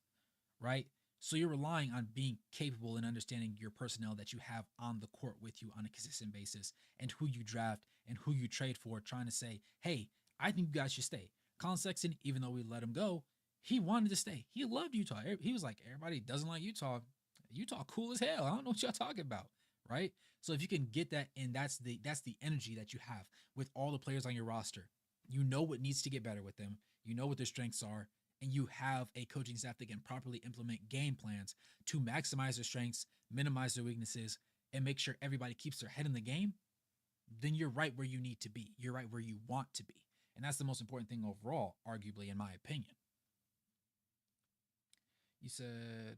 right? So you're relying on being capable and understanding your personnel that you have on the court with you on a consistent basis and who you draft and who you trade for, trying to say, hey, I think you guys should stay. Colin Sexton, even though we let him go, he wanted to stay. He loved Utah. He was like, everybody doesn't like Utah. Utah cool as hell. I don't know what y'all talking about, right? So if you can get that, and that's the energy that you have with all the players on your roster. You know what needs to get better with them. You know what their strengths are, and you have a coaching staff that can properly implement game plans to maximize their strengths, minimize their weaknesses, and make sure everybody keeps their head in the game, then you're right where you need to be. You're right where you want to be. And that's the most important thing overall, arguably, in my opinion. You said,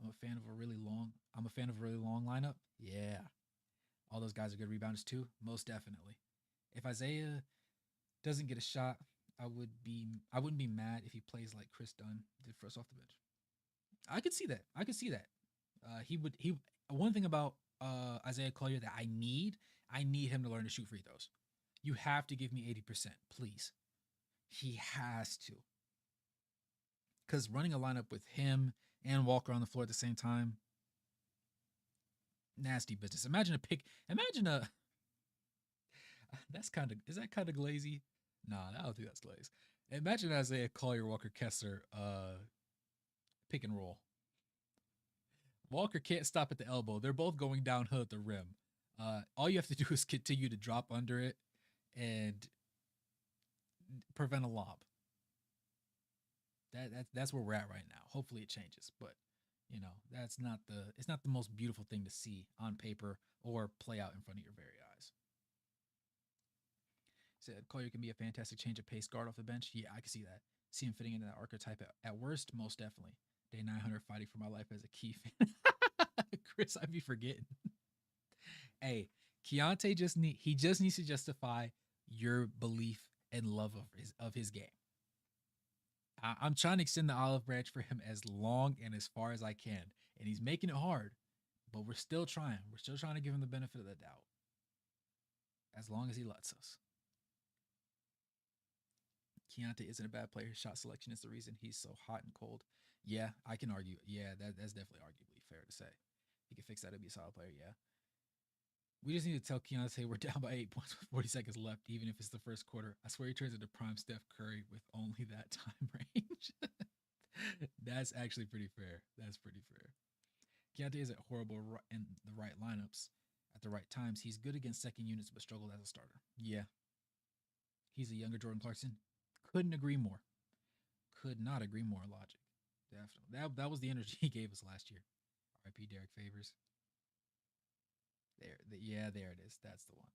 I'm a fan of a really long lineup. Yeah. All those guys are good rebounders too. Most definitely. If Isaiah doesn't get a shot, I wouldn't be mad if he plays like Chris Dunn did for us off the bench. I could see that. One thing about Isaiah Collier that I need him to learn to shoot free throws. You have to give me 80%, please. He has to. Because running a lineup with him and Walker on the floor at the same time, nasty business. Imagine is that kind of glazy? Nah, I don't think that's glaze. Imagine Isaiah Collier, Walker Kessler, pick and roll. Walker can't stop at the elbow. They're both going downhill at the rim. All you have to do is continue to drop under it and prevent a lob. That's where we're at right now. Hopefully it changes, but it's not the most beautiful thing to see on paper or play out in front of your very eyes. Said Collier can be a fantastic change of pace guard off the bench. Yeah, I can see that. See him fitting into that archetype at worst, most definitely. Day 900 fighting for my life as a key fan. Chris, I'd be forgetting. Hey, Keontae just needs to justify your belief and love of his game. I'm trying to extend the olive branch for him as long and as far as I can. And he's making it hard, but we're still trying. We're still trying to give him the benefit of the doubt. as long as he lets us. Keontae isn't a bad player. His shot selection is the reason he's so hot and cold. Yeah, I can argue. Yeah, that's definitely arguably fair to say. He can fix that. He'll be a solid player. Yeah. We just need to tell Keontae we're down by 8 points with 40 seconds left, even if it's the first quarter. I swear he turns into prime Steph Curry with only that time range. That's actually pretty fair. That's pretty fair. Keontae isn't horrible in the right lineups at the right times. He's good against second units, but struggled as a starter. Yeah, he's a younger Jordan Clarkson. Couldn't agree more. Could not agree more. Logic. Definitely. That was the energy he gave us last year. R.I.P. Derek Favors. Yeah, there it is. That's the one.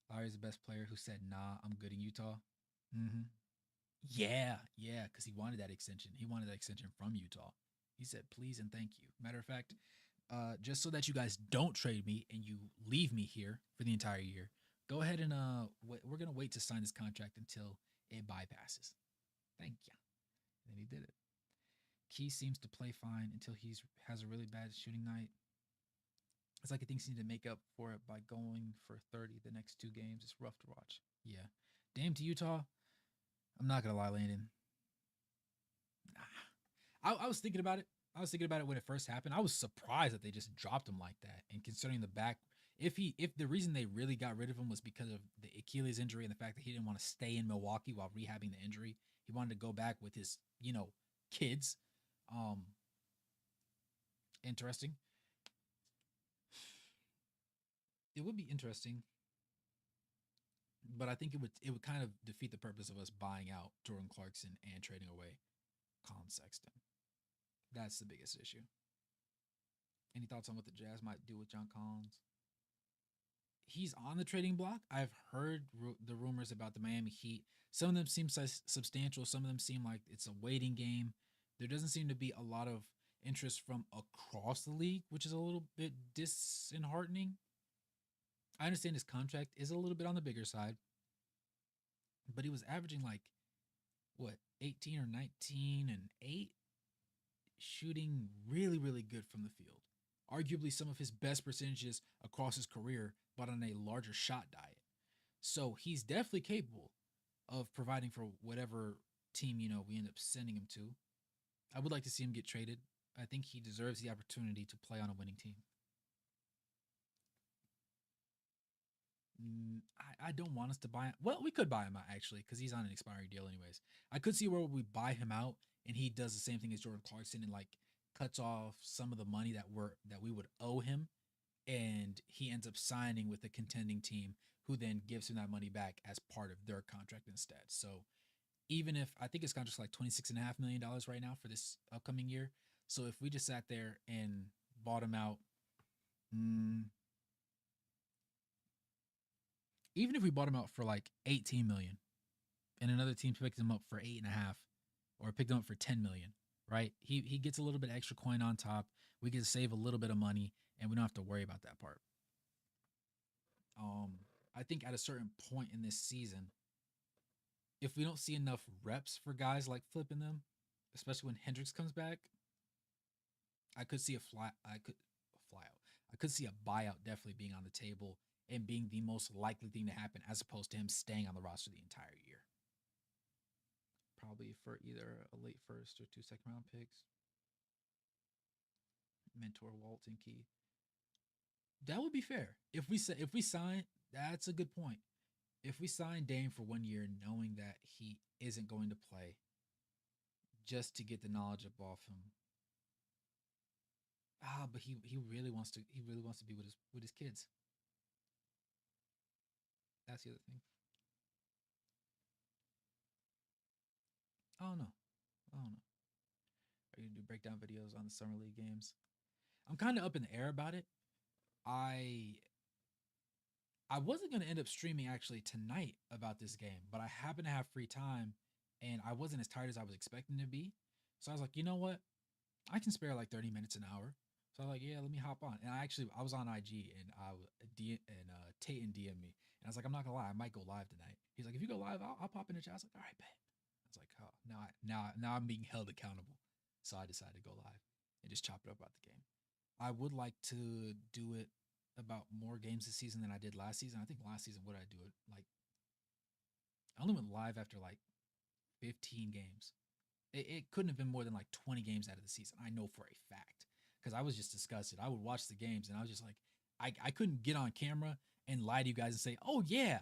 Larry's the best player who said, "Nah, I'm good in Utah." Mm-hmm. Yeah, because he wanted that extension. He wanted that extension from Utah. He said, "Please and thank you." Matter of fact, just so that you guys don't trade me and you leave me here for the entire year, go ahead and we're gonna wait to sign this contract until it bypasses. Thank you. And he did it. Key seems to play fine until he's has a really bad shooting night. It's like he thinks he needs to make up for it by going for 30 the next two games. It's rough to watch. Yeah. Dame to Utah. I'm not gonna lie, Landon. I was thinking about it. I was thinking about it when it first happened. I was surprised that they just dropped him like that. And considering the back, if the reason they really got rid of him was because of the Achilles injury and the fact that he didn't want to stay in Milwaukee while rehabbing the injury, he wanted to go back with his kids. Um, Interesting. It would be interesting, but I think it would kind of defeat the purpose of us buying out Jordan Clarkson and trading away Colin Sexton. That's the biggest issue. Any thoughts on what the Jazz might do with John Collins? He's on the trading block. I've heard the rumors about the Miami Heat. Some of them seem substantial. Some of them seem like it's a waiting game. There doesn't seem to be a lot of interest from across the league, which is a little bit disheartening. I understand his contract is a little bit on the bigger side, but he was averaging like what 18 or 19 and 8, shooting really really good from the field. Arguably some of his best percentages across his career, but on a larger shot diet. So he's definitely capable of providing for whatever team we end up sending him to. I would like to see him get traded. I think he deserves the opportunity to play on a winning team. I don't want us to buy him. Well, we could buy him out actually because he's on an expiring deal anyways. I could see where we buy him out and he does the same thing as Jordan Clarkson and like cuts off some of the money that we would owe him, and he ends up signing with a contending team who then gives him that money back as part of their contract instead. So even if I think his contract's like $26.5 million right now for this upcoming year. So if we just sat there and bought him out, mm, even if we bought him out for like 18 million and another team picked him up for 8.5 or picked him up for 10 million, right? He gets a little bit of extra coin on top. We can save a little bit of money and we don't have to worry about that part. Um, I think at a certain point in this season, if we don't see enough reps for guys like flipping them, especially when Hendricks comes back, I could see a fly out. I could see a buyout definitely being on the table and being the most likely thing to happen as opposed to him staying on the roster the entire year. Probably for either a late first or two second round picks. Mentor Walton Key. That would be fair. If we sign, that's a good point. If we sign Dame for 1 year, knowing that he isn't going to play, just to get the knowledge up off him. But he really wants to be with his kids. That's the other thing. I don't know. I don't know. Are you gonna do breakdown videos on the summer league games? I'm kind of up in the air about it. I I wasn't gonna end up streaming actually tonight about this game, but I happen to have free time, and I wasn't as tired as I was expecting to be. So I was like, you know what? I can spare like 30 minutes an hour. So I was like, yeah, let me hop on. And I was on IG and Tayton DM me, and I was like, I'm not gonna lie, I might go live tonight. He's like, if you go live, I'll pop in the chat. I was like, all right, bet. I was like, oh, now I'm being held accountable. So I decided to go live and just chop it up about the game. I would like to do it about more games this season than I did last season. I think last season, what did I do? It like I only went live after like 15 games. It couldn't have been more than like 20 games out of the season. I know for a fact because I was just disgusted. I would watch the games and I was just like, I couldn't get on camera and lie to you guys and say, oh yeah,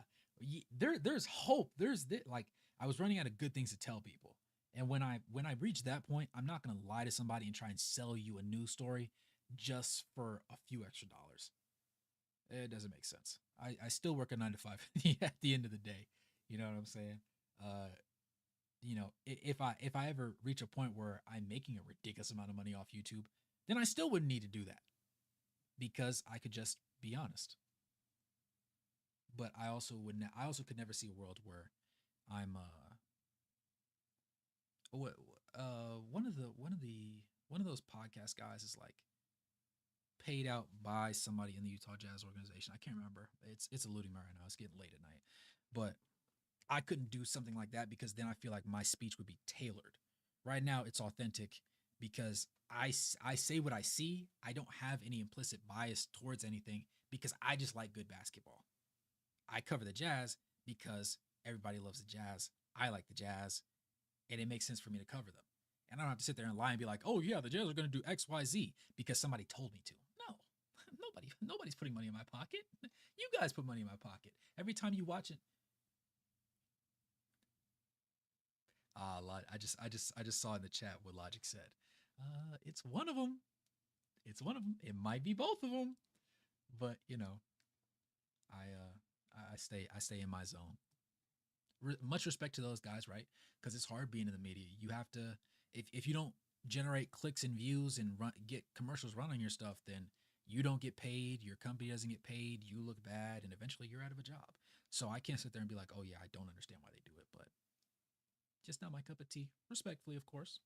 there's hope. There's this. Like I was running out of good things to tell people. And when I reach that point, I'm not gonna lie to somebody and try and sell you a news story just for a few extra dollars. It doesn't make sense. I still work a 9 to 5 at the end of the day. You know what I'm saying? Uh, if I ever reach a point where I'm making a ridiculous amount of money off YouTube, then I still wouldn't need to do that because I could just be honest. But I also would I also could never see a world where I'm what one of those podcast guys is like paid out by somebody in the Utah Jazz organization. I can't remember. It's eluding me right now. It's getting late at night. But I couldn't do something like that because then I feel like my speech would be tailored. Right now, it's authentic because I say what I see. I don't have any implicit bias towards anything because I just like good basketball. I cover the Jazz because everybody loves the Jazz. I like the Jazz, and it makes sense for me to cover them. And I don't have to sit there and lie and be like, "Oh yeah, the Jazz are going to do X, Y, Z" because somebody told me to. No, nobody's putting money in my pocket. You guys put money in my pocket every time you watch it. I just saw in the chat what Logic said. It's one of them. It's one of them. It might be both of them, but I stay in my zone. Much respect to those guys, right? Because it's hard being in the media. You have to if you don't generate clicks and views and get commercials run on your stuff, then you don't get paid. Your company doesn't get paid. You look bad, and eventually you're out of a job. So I can't sit there and be like, oh yeah, I don't understand why they do it, but just not my cup of tea. Respectfully, of course.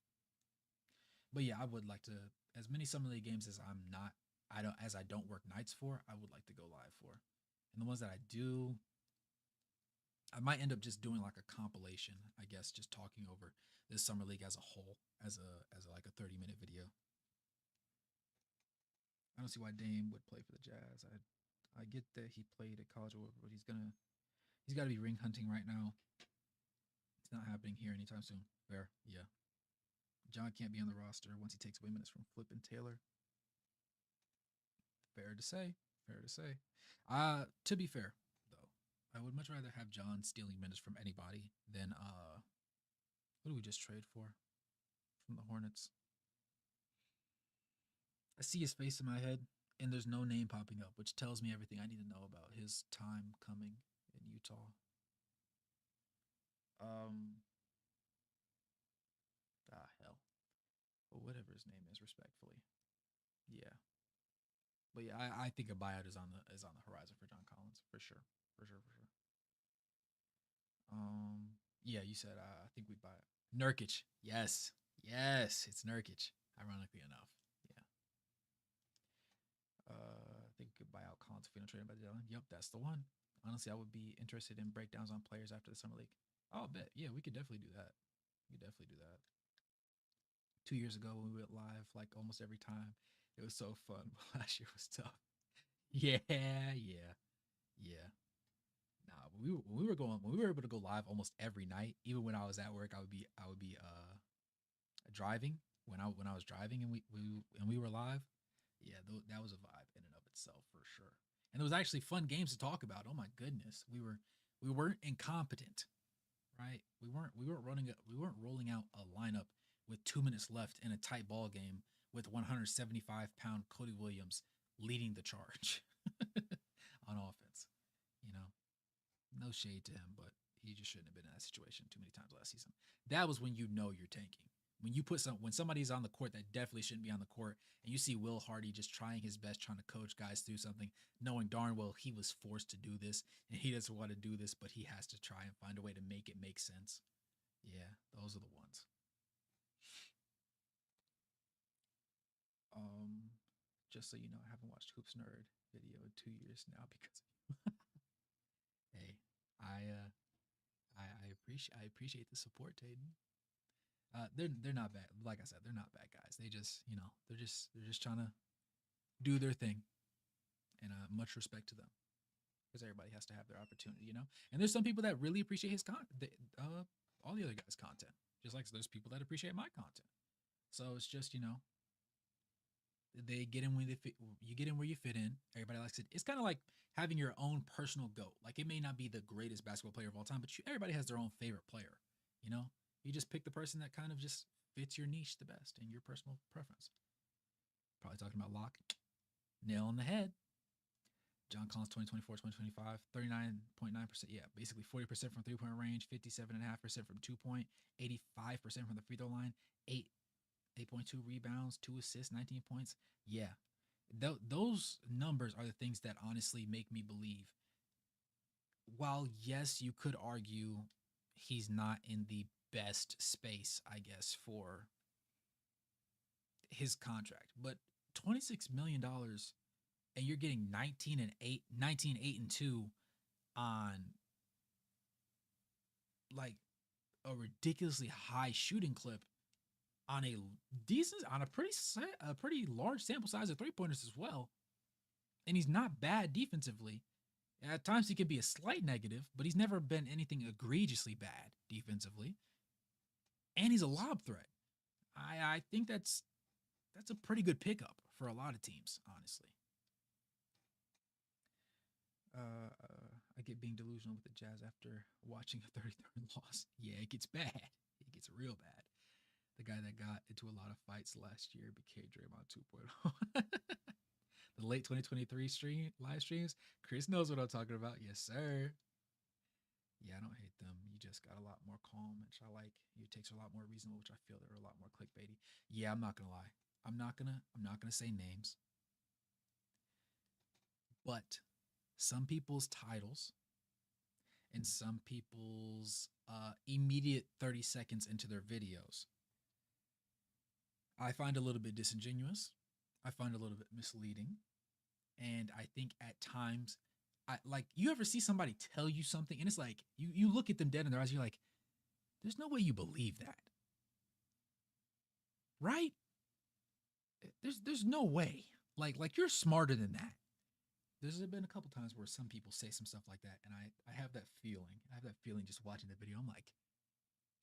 But yeah, I would like to as many summer league games as I don't work nights for. I would like to go live for, and the ones that I do, I might end up just doing like a compilation. I guess just talking over this summer league as a whole, as like a 30-minute video. I don't see why Dame would play for the Jazz. I get that he played at college, but he's got to be ring hunting right now. It's not happening here anytime soon. Fair, yeah. John can't be on the roster once he takes away minutes from Flip and Taylor. Fair to say. Fair to say. To be fair, though, I would much rather have John stealing minutes from anybody than what do we just trade for from the Hornets? I see his face in my head, and there's no name popping up, which tells me everything I need to know about his time coming in Utah. Um, hell, but whatever his name is, respectfully, yeah. But yeah, I think a buyout is on the horizon for John Collins for sure, for sure, for sure. Yeah, you said I think we'd buy it. Nurkic, yes, yes, it's Nurkic. Ironically enough, yeah. I think we could buy out Collins if we don't trade him by the deadline. Yep, that's the one. Honestly, I would be interested in breakdowns on players after the summer league. I'll bet. Yeah, we could definitely do that. We could definitely do that. 2 years ago when we went live, like almost every time, it was so fun. Last year was tough. Yeah, yeah, yeah. Nah, when we were able to go live almost every night, even when I was at work, I would be driving when I was driving and we were live. Yeah, that was a vibe in and of itself for sure. And it was actually fun games to talk about. Oh my goodness, we weren't incompetent, right? We weren't rolling out a lineup with 2 minutes left in a tight ball game with 175-pound Cody Williams leading the charge on offense. You know, no shade to him, but he just shouldn't have been in that situation too many times last season. That was when you know you're tanking. When somebody's on the court that definitely shouldn't be on the court, and you see Will Hardy just trying his best, trying to coach guys through something, knowing darn well he was forced to do this and he doesn't want to do this, but he has to try and find a way to make it make sense. Yeah, those are the ones. Um, just so you know, I haven't watched Hoops Nerd video in 2 years now because hey, I uh I appreciate the support, Taden. They're not bad. Like I said, they're not bad guys. They just they're just trying to do their thing, and much respect to them because everybody has to have their opportunity, you know. And there's some people that really appreciate his all the other guys' content, just like there's people that appreciate my content. So it's just, you know, they get in when they fit, you get in where you fit in. Everybody likes it. It's kind of like having your own personal goat. Like it may not be the greatest basketball player of all time, but everybody has their own favorite player. You know, you just pick the person that kind of just fits your niche the best and your personal preference. Probably talking about Locke. Nail on the head. John Collins 2024, 2025, 39.9%. Yeah, basically 40% from 3-point range, 57.5% from 2-point, 85% from the free throw line, 8.2 rebounds, 2 assists, 19 points. Yeah, those numbers are the things that honestly make me believe. While, yes, you could argue he's not in the best space, I guess, for his contract, but $26 million and you're getting 19, 8, and 2 on like a ridiculously high shooting clip on a pretty large sample size of 3-pointers as well. And he's not bad defensively. At times he could be a slight negative, but he's never been anything egregiously bad defensively. And he's a lob threat. I think that's a pretty good pickup for a lot of teams, honestly. I get being delusional with the Jazz after watching a 33rd loss. Yeah, it gets bad. It gets real bad. The guy that got into a lot of fights last year became Draymond 2.0. The late 2023 live streams, Chris knows what I'm talking about. Yes, sir. Yeah, I don't hate them. You just got a lot more calm, which I like. Your takes are a lot more reasonable, which I feel they're a lot more clickbaity. Yeah, I'm not gonna lie. I'm not gonna say names. But some people's titles and some people's immediate 30 seconds into their videos, I find a little bit disingenuous. I find a little bit misleading. And I think at times, like, you ever see somebody tell you something and it's like, you look at them dead in their eyes, you're like, there's no way you believe that. Right? There's no way. Like you're smarter than that. There's been a couple times where some people say some stuff like that, and I have that feeling. I have that feeling just watching the video. I'm like,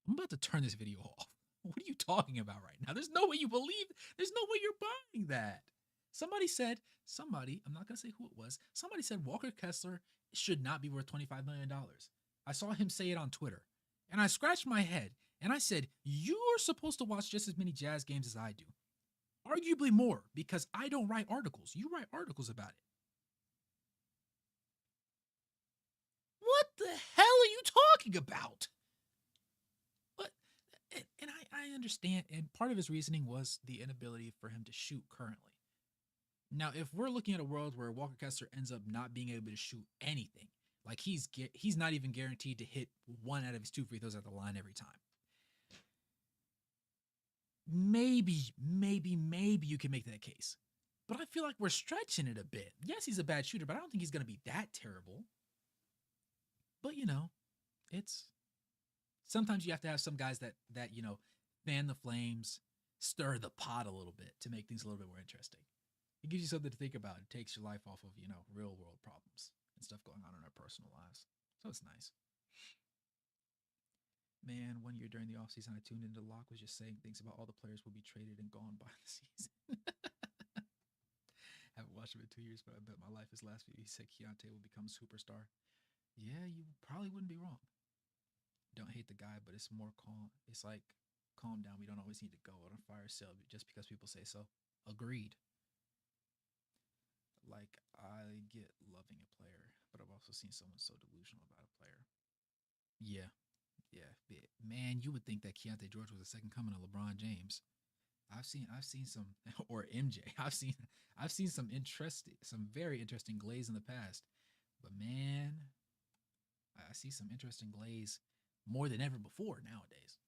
I'm about to turn this video off. What are you talking about right now? There's no way you believe. There's no way you're buying that. Somebody, I'm not going to say who it was, somebody said Walker Kessler should not be worth $25 million. I saw him say it on Twitter, and I scratched my head, and I said, you're supposed to watch just as many Jazz games as I do. Arguably more, because I don't write articles. You write articles about it. What the hell are you talking about? But, and I understand, and part of his reasoning was the inability for him to shoot currently. Now, if we're looking at a world where Walker Kessler ends up not being able to shoot anything, like he's not even guaranteed to hit 1 out of his 2 free throws at the line every time. Maybe you can make that case. But I feel like we're stretching it a bit. Yes, he's a bad shooter, but I don't think he's going to be that terrible. But, you know, it's sometimes you have to have some guys that you know, fan the flames, stir the pot a little bit to make things a little bit more interesting. It gives you something to think about. It takes your life off of, you know, real world problems and stuff going on in our personal lives. So it's nice. Man, 1 year during the offseason, I tuned into Locke, was just saying things about all the players will be traded and gone by the season. Haven't watched him in 2 years, but I bet my life is last week. He said Keontae will become a superstar. Yeah, you probably wouldn't be wrong. Don't hate the guy, but it's more calm. It's like, calm down. We don't always need to go on a fire sale just because people say so. Agreed. Like, I get loving a player, but I've also seen someone so delusional about a player. Yeah. Man, you would think that Keontae George was the second coming of LeBron James. I've seen some, or MJ. I've seen some very interesting glaze in the past. But man, I see some interesting glaze more than ever before nowadays.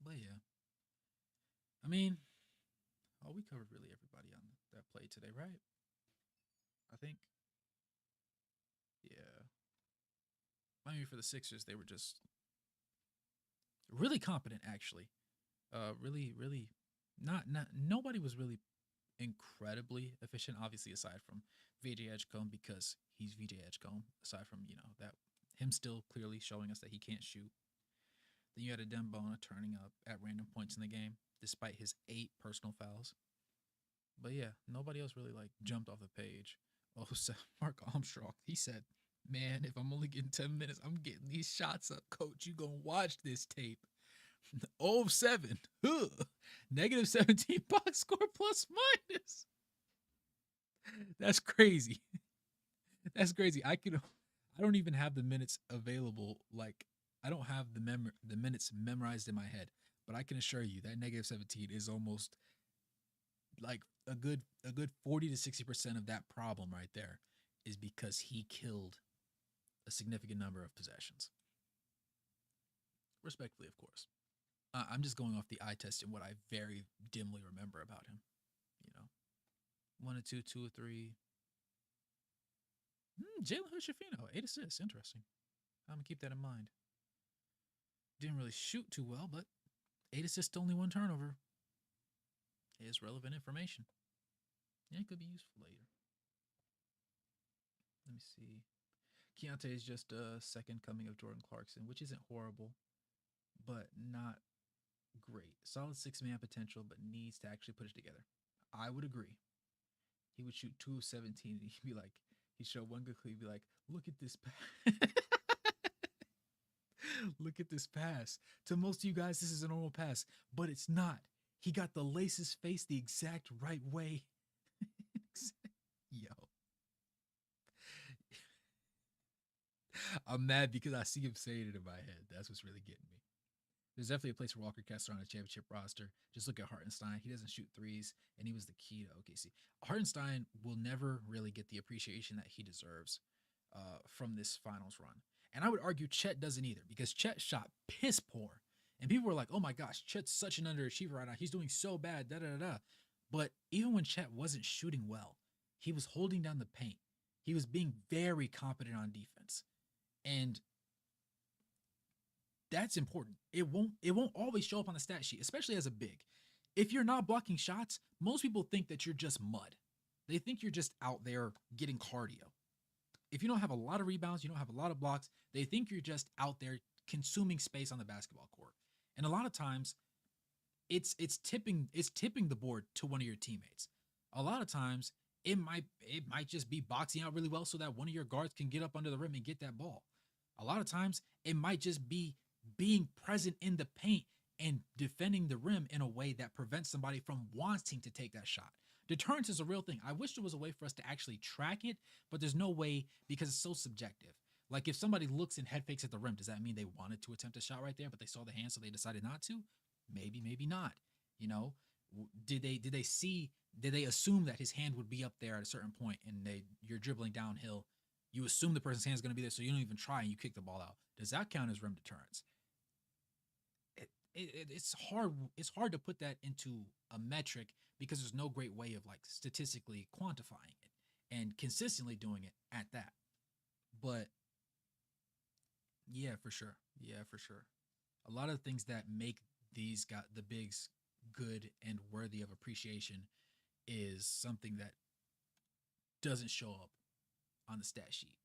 But yeah, I mean, we covered really everybody on that play today, right? I think. Yeah. I mean, for the Sixers, they were just really competent, actually. Really, not nobody was really incredibly efficient. Obviously, aside from VJ Edgecombe, because he's VJ Edgecombe. Aside from that him still clearly showing us that he can't shoot. Then you had a Dembona turning up at random points in the game, despite his 8 personal fouls. But yeah, nobody else really like jumped off the page. Oh, so Mark Armstrong, he said, "Man, if I'm only getting 10 minutes, I'm getting these shots up, coach. You gonna watch this tape?" Oh 07, negative 17 box score plus minus. That's crazy. That's crazy. I don't even have the minutes available. Like I don't have the minutes memorized in my head, but I can assure you that negative 17 is almost like a good 40 to 60% of that problem right there is because he killed a significant number of possessions. Respectfully, of course. I'm just going off the eye test and what I very dimly remember about him. You know, 1 or 2, 2 or 3. Jalen Hood-Schifino, 8 assists. Interesting. I'm gonna keep that in mind. Didn't really shoot too well, but 8 assists, only 1 turnover. Is relevant information. Yeah, it could be useful later. Let me see. Keontae is just a second coming of Jordan Clarkson, which isn't horrible, but not great. Solid 6-man potential, but needs to actually put it together. I would agree. He would shoot 2 of 17, and he'd be like, he'd show one good clip, he'd be like, look at this pass. Look at this pass. To most of you guys, this is a normal pass, but it's not. He got the laces faced the exact right way. Yo. I'm mad because I see him saying it in my head. That's what's really getting me. There's definitely a place for Walker Kessler on a championship roster. Just look at Hartenstein. He doesn't shoot threes, and he was the key to OKC. Hartenstein will never really get the appreciation that he deserves from this finals run. And I would argue Chet doesn't either, because Chet shot piss poor. And people were like, oh my gosh, Chet's such an underachiever right now. He's doing so bad, da da da da. But even when Chet wasn't shooting well, he was holding down the paint. He was being very competent on defense. And that's important. It won't always show up on the stat sheet, especially as a big. If you're not blocking shots, most people think that you're just mud. They think you're just out there getting cardio. If you don't have a lot of rebounds, you don't have a lot of blocks, they think you're just out there consuming space on the basketball court. And a lot of times it's tipping the board to one of your teammates. A lot of times it might just be boxing out really well so that one of your guards can get up under the rim and get that ball. A lot of times it might just be being present in the paint and defending the rim in a way that prevents somebody from wanting to take that shot. Deterrence is a real thing. I wish there was a way for us to actually track it, but there's no way because it's so subjective. Like if somebody looks and head fakes at the rim, does that mean they wanted to attempt a shot right there, but they saw the hand, so they decided not to? Maybe, maybe not. You know, did they assume that his hand would be up there at a certain point, and you're dribbling downhill, you assume the person's hand is going to be there, so you don't even try and you kick the ball out. Does that count as rim deterrence? It's hard. It's hard to put that into a metric because there's no great way of like statistically quantifying it and consistently doing it at that. But yeah, for sure. Yeah, for sure. A lot of things that make these got the bigs good and worthy of appreciation is something that doesn't show up on the stat sheet.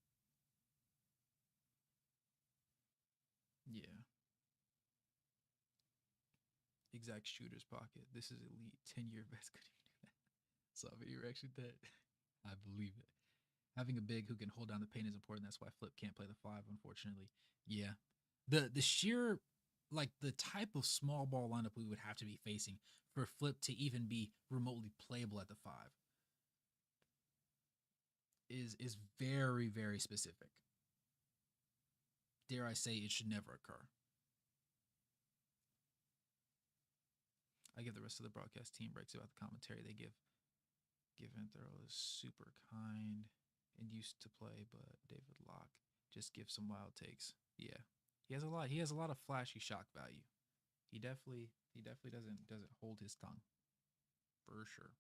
Yeah. Exact shooter's pocket. This is elite. 10-year vets couldn't even do that. Saw a video reaction to that. I believe it. Having a big who can hold down the paint is important. That's why Flip can't play the five, unfortunately. Yeah. The sheer like the type of small ball lineup we would have to be facing for Flip to even be remotely playable at the five is very, very specific. Dare I say it should never occur. I give the rest of the broadcast team breaks about the commentary they give. Given Thurl is super kind and used to play, but David Locke just gives some wild takes. Yeah, he has a lot. He has a lot of flashy shock value. He definitely doesn't hold his tongue for sure.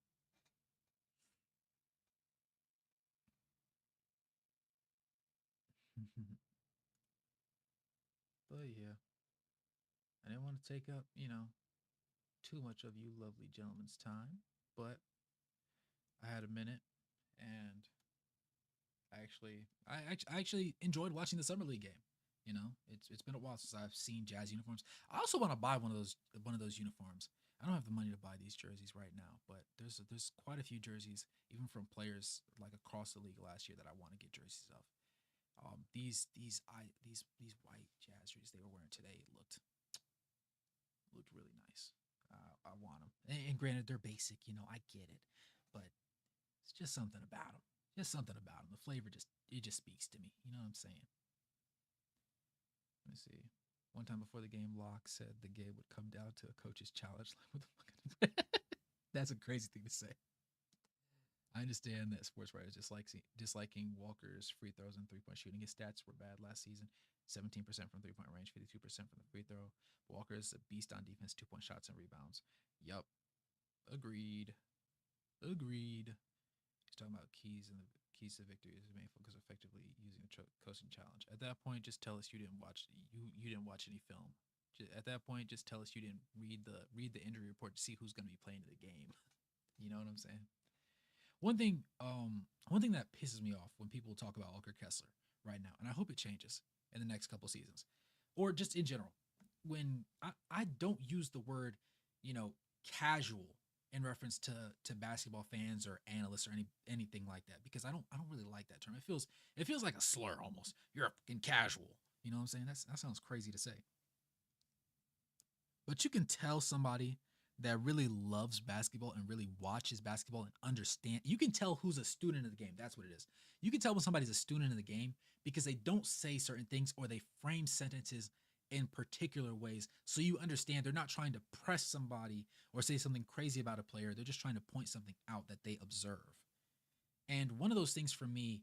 But yeah, I didn't want to take up too much of you lovely gentlemen's time, but I had a minute, and I actually enjoyed watching the summer league game. You know, it's been a while since I've seen Jazz uniforms. I also want to buy one of those uniforms. I don't have the money to buy these jerseys right now, but there's quite a few jerseys, even from players like across the league last year, that I want to get jerseys of. These white Jazz jerseys they were wearing today looked really nice. I want them, and granted they're basic. You know, I get it, but it's just something about them. Just something about them. The flavor just speaks to me. You know what I'm saying? Let me see. One time before the game, Locke said the game would come down to a coach's challenge. Like, what the fuck? That's a crazy thing to say. I understand that sports writers disliking Walker's free throws and 3-point shooting. His stats were bad last season. 17% from 3-point range, 52% from the free throw. Walker is a beast on defense, 2-point shots and rebounds. Yup. Agreed. He's talking about keys to victory is the main focus, effectively using the coaching challenge. At that point, just tell us you didn't watch any film. At that point, just tell us you didn't read the injury report to see who's going to be playing in the game. You know what I'm saying? One thing that pisses me off when people talk about Walker Kessler right now, and I hope it changes in the next couple seasons, or just in general, when I don't use the word, casual in reference to basketball fans or analysts or anything like that, because I don't really like that term. It feels like a slur almost. You're a fucking casual. You know what I'm saying? That sounds crazy to say. But you can tell somebody that really loves basketball and really watches basketball and understand. You can tell who's a student of the game. That's what it is. You can tell when somebody's a student of the game because they don't say certain things or they frame sentences in particular ways. So you understand they're not trying to press somebody or say something crazy about a player. They're just trying to point something out that they observe. And one of those things for me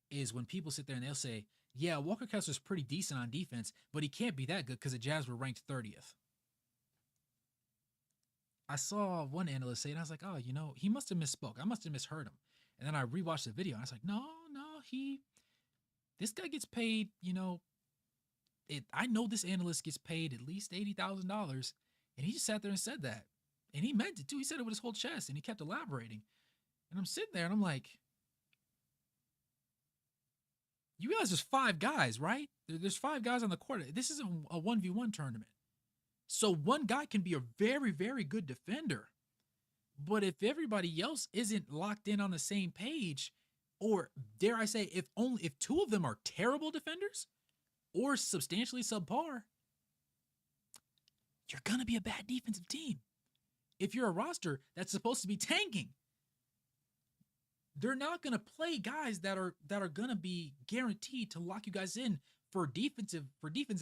is when people sit there and they'll say, yeah, Walker Kessler's pretty decent on defense, but he can't be that good because the Jazz were ranked 30th. I saw one analyst say it, and I was like, oh, he must have misspoke. I must have misheard him. And then I rewatched the video, and I was like, no, this guy gets paid, I know this analyst gets paid at least $80,000, and he just sat there and said that. And he meant it, too. He said it with his whole chest, and he kept elaborating. And I'm sitting there, and I'm like, you realize there's 5 guys, right? There's 5 guys on the court. This isn't a 1v1 tournament. So one guy can be a very, very good defender. But if everybody else isn't locked in on the same page, or dare I say, if 2 of them are terrible defenders or substantially subpar, you're going to be a bad defensive team. If you're a roster that's supposed to be tanking, they're not going to play guys that are going to be guaranteed to lock you guys in for defensive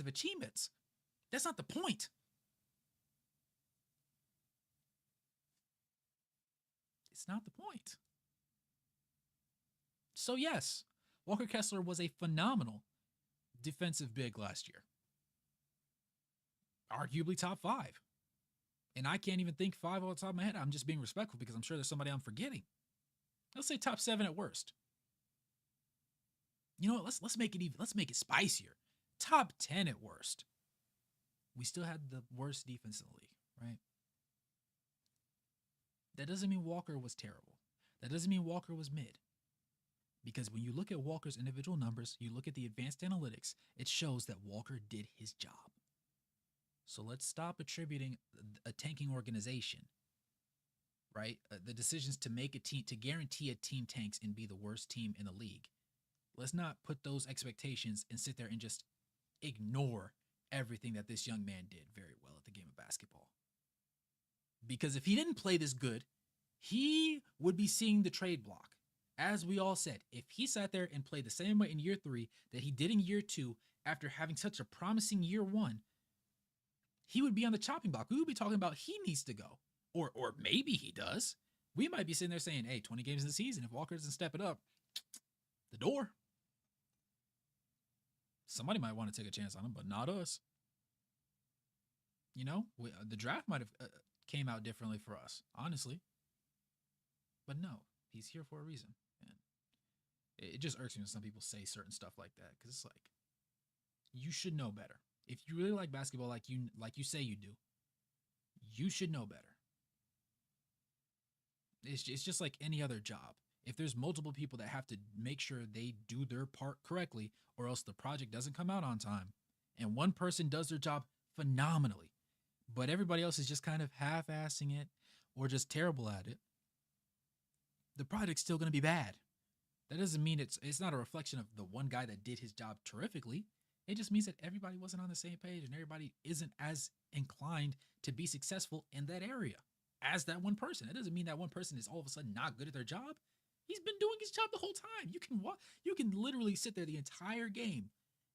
achievements. That's not the point. It's not the point. So yes, Walker Kessler was a phenomenal defensive big last year. Arguably top 5. And I can't even think 5 off the top of my head. I'm just being respectful because I'm sure there's somebody I'm forgetting. Let's say top 7 at worst. You know what? Let's make it even. Let's make it spicier. Top 10 at worst. We still had the worst defense in the league, right? That doesn't mean Walker was terrible. That doesn't mean Walker was mid. Because when you look at Walker's individual numbers, you look at the advanced analytics, it shows that Walker did his job. So let's stop attributing a tanking organization, right? The decisions to make a team, to guarantee a team tanks and be the worst team in the league. Let's not put those expectations and sit there and just ignore everything that this young man did very well at the game of basketball. Because if he didn't play this good, he would be seeing the trade block. As we all said, if he sat there and played the same way in year 3 that he did in year 2 after having such a promising year 1, he would be on the chopping block. We would be talking about he needs to go. Or maybe he does. We might be sitting there saying, hey, 20 games in the season, if Walker doesn't step it up, the door. Somebody might want to take a chance on him, but not us. The draft might have came out differently for us, honestly. But no, he's here for a reason. And it just irks me when some people say certain stuff like that, because it's like, you should know better. If you really like basketball like you say you do, you should know better. It's just like any other job. If there's multiple people that have to make sure they do their part correctly, or else the project doesn't come out on time, and one person does their job phenomenally, but everybody else is just kind of half-assing it or just terrible at it, the project's still going to be bad. That doesn't mean it's not a reflection of the one guy that did his job terrifically. It just means that everybody wasn't on the same page and everybody isn't as inclined to be successful in that area as that one person. It doesn't mean that one person is all of a sudden not good at their job. He's been doing his job the whole time. You can literally sit there the entire game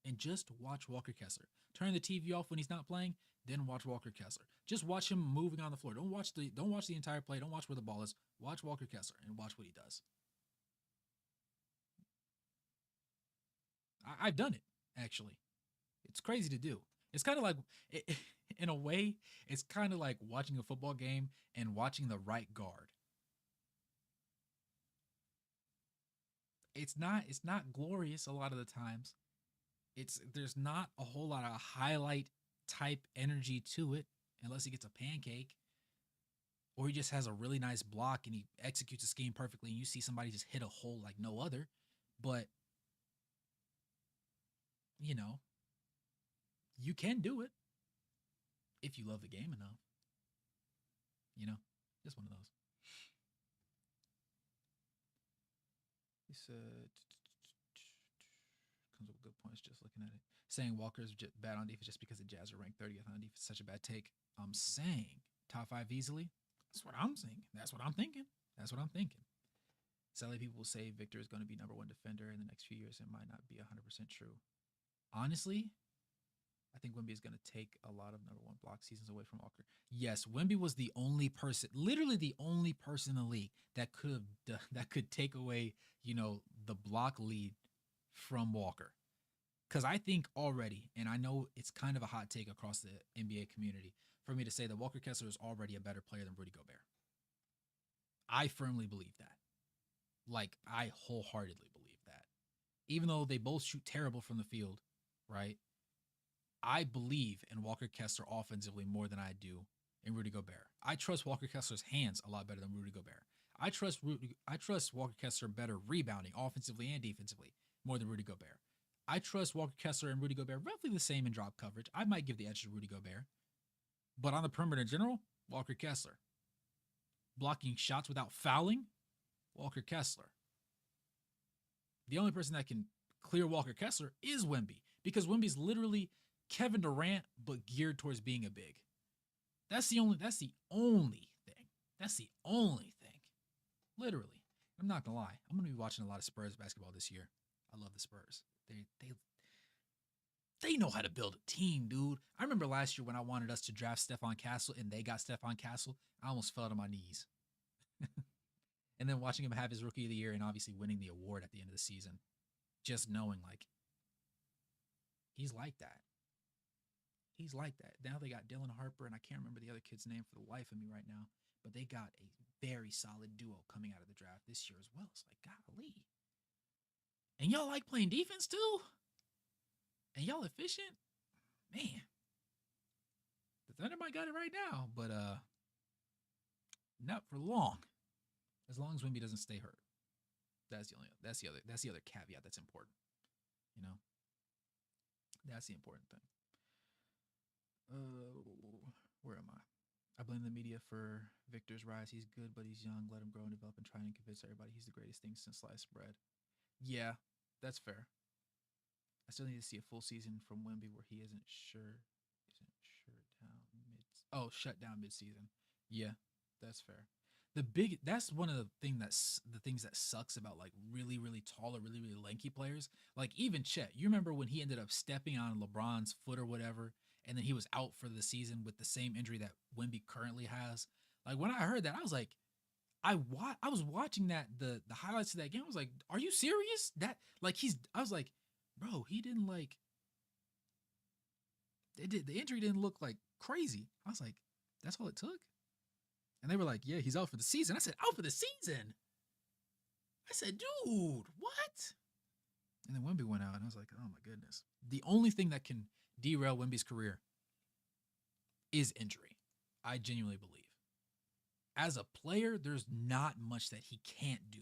and just watch Walker Kessler. Turn the TV off when he's not playing, then watch Walker Kessler. Just watch him moving on the floor. Don't watch the entire play. Don't watch where the ball is. Watch Walker Kessler and watch what he does. I've done it, actually. It's crazy to do. It's kind of like, in a way, it's kind of like watching a football game and watching the right guard. It's not glorious a lot of the times. There's not a whole lot of highlight type energy to it unless he gets a pancake or he just has a really nice block and he executes a scheme perfectly and you see somebody just hit a hole like no other. But you know, you can do it if you love the game enough. Just one of those. He said, comes up with good points just looking at it. Saying Walker's bad on defense just because the Jazz are ranked 30th on defense is such a bad take. I'm saying top 5 easily. That's what I'm saying. That's what I'm thinking. Sadly, people will say Victor is going to be number 1 defender in the next few years. It might not be 100% true. Honestly, I think Wemby is going to take a lot of number 1 block seasons away from Walker. Yes, Wemby was the only person, literally the only person in the league that could take away, the block lead from Walker. Because I think already, and I know it's kind of a hot take across the NBA community, for me to say that Walker Kessler is already a better player than Rudy Gobert. I firmly believe that. Like, I wholeheartedly believe that. Even though they both shoot terrible from the field, right? I believe in Walker Kessler offensively more than I do in Rudy Gobert. I trust Walker Kessler's hands a lot better than Rudy Gobert. I trust Walker Kessler better rebounding offensively and defensively more than Rudy Gobert. I trust Walker Kessler and Rudy Gobert roughly the same in drop coverage. I might give the edge to Rudy Gobert. But on the perimeter in general, Walker Kessler. Blocking shots without fouling, Walker Kessler. The only person that can clear Walker Kessler is Wemby, because Wemby's literally Kevin Durant but geared towards being a big. That's the only thing. Literally. I'm not gonna lie. I'm gonna be watching a lot of Spurs basketball this year. I love the Spurs. They know how to build a team, dude. I remember last year when I wanted us to draft Stephon Castle and they got Stephon Castle, I almost fell to my knees. And then watching him have his rookie of the year and obviously winning the award at the end of the season, just knowing like he's like that. He's like that. Now they got Dylan Harper, and I can't remember the other kid's name for the life of me right now, but they got a very solid duo coming out of the draft this year as well. It's like, golly. And y'all like playing defense too? And y'all efficient? Man. The Thunder might got it right now, but not for long. As long as Wemby doesn't stay hurt. That's the other caveat that's important. That's the important thing. Where am I? I blame the media for Victor's rise. He's good, but he's young. Let him grow and develop and try and convince everybody he's the greatest thing since sliced bread. Yeah, that's fair. I still need to see a full season from Wemby where he shut down mid-season. Yeah, that's fair. That's one of the things that sucks about like really, really tall or really, really lanky players. Like even Chet, you remember when he ended up stepping on LeBron's foot or whatever, and then he was out for the season with the same injury that Wemby currently has. Like when I heard that, I was like, I was watching the highlights of that game. I was like, are you serious? I was like, bro, he didn't like. The injury didn't look like crazy. I was like, that's all it took. And they were like, yeah, he's out for the season. I said, out for the season? I said, dude, what? And then Wemby went out, and I was like, oh, my goodness. The only thing that can derail Wemby's career is injury. I genuinely believe. as a player, there's not much that he can't do.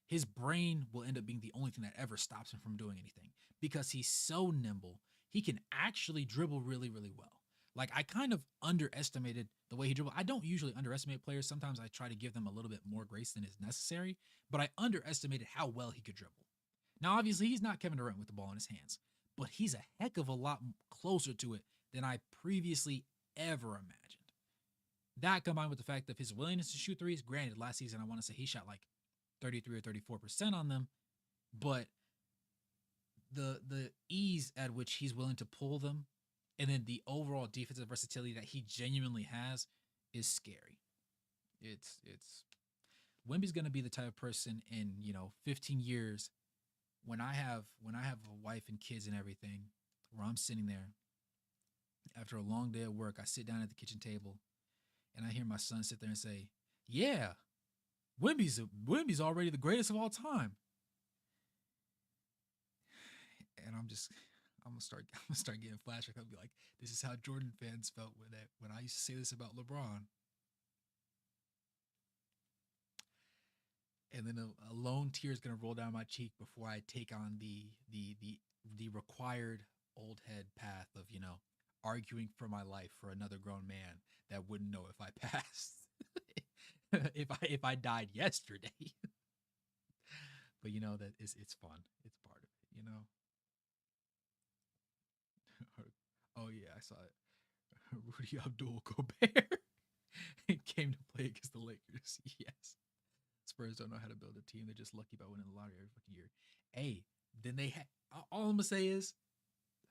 His brain will end up being the only thing that ever stops him from doing anything because he's so nimble. He can actually dribble really, really well. Like I kind of underestimated the way he dribbled. I don't usually underestimate players. Sometimes I try to give them a little bit more grace than is necessary, but I underestimated how well he could dribble. Now, obviously, he's not Kevin Durant with the ball in his hands, but he's a heck of a lot closer to it than I previously ever imagined. That combined with the fact of his willingness to shoot threes, granted, last season I want to say he shot like 33 or 34% on them, but the ease at which he's willing to pull them and then the overall defensive versatility that he genuinely has is scary. It's Wemby's going to be the type of person in, 15 years when I have a wife and kids and everything, where I'm sitting there after a long day of work, I sit down at the kitchen table and I hear my son sit there and say, "Yeah, Wemby's already the greatest of all time." And I'm gonna start getting flashbacks. I'll be like, "This is how Jordan fans felt when I used to say this about LeBron." And then a lone tear is gonna roll down my cheek before I take on the required old head path of arguing for my life for another grown man that wouldn't know if I passed if I died yesterday. But that is it's fun. It's part of it. Oh yeah, I saw it. Rudy Abdul Gobert came to play against the Lakers. Yes. Spurs don't know how to build a team. They're just lucky about winning the lottery every fucking year. Hey, then all I'm gonna say is,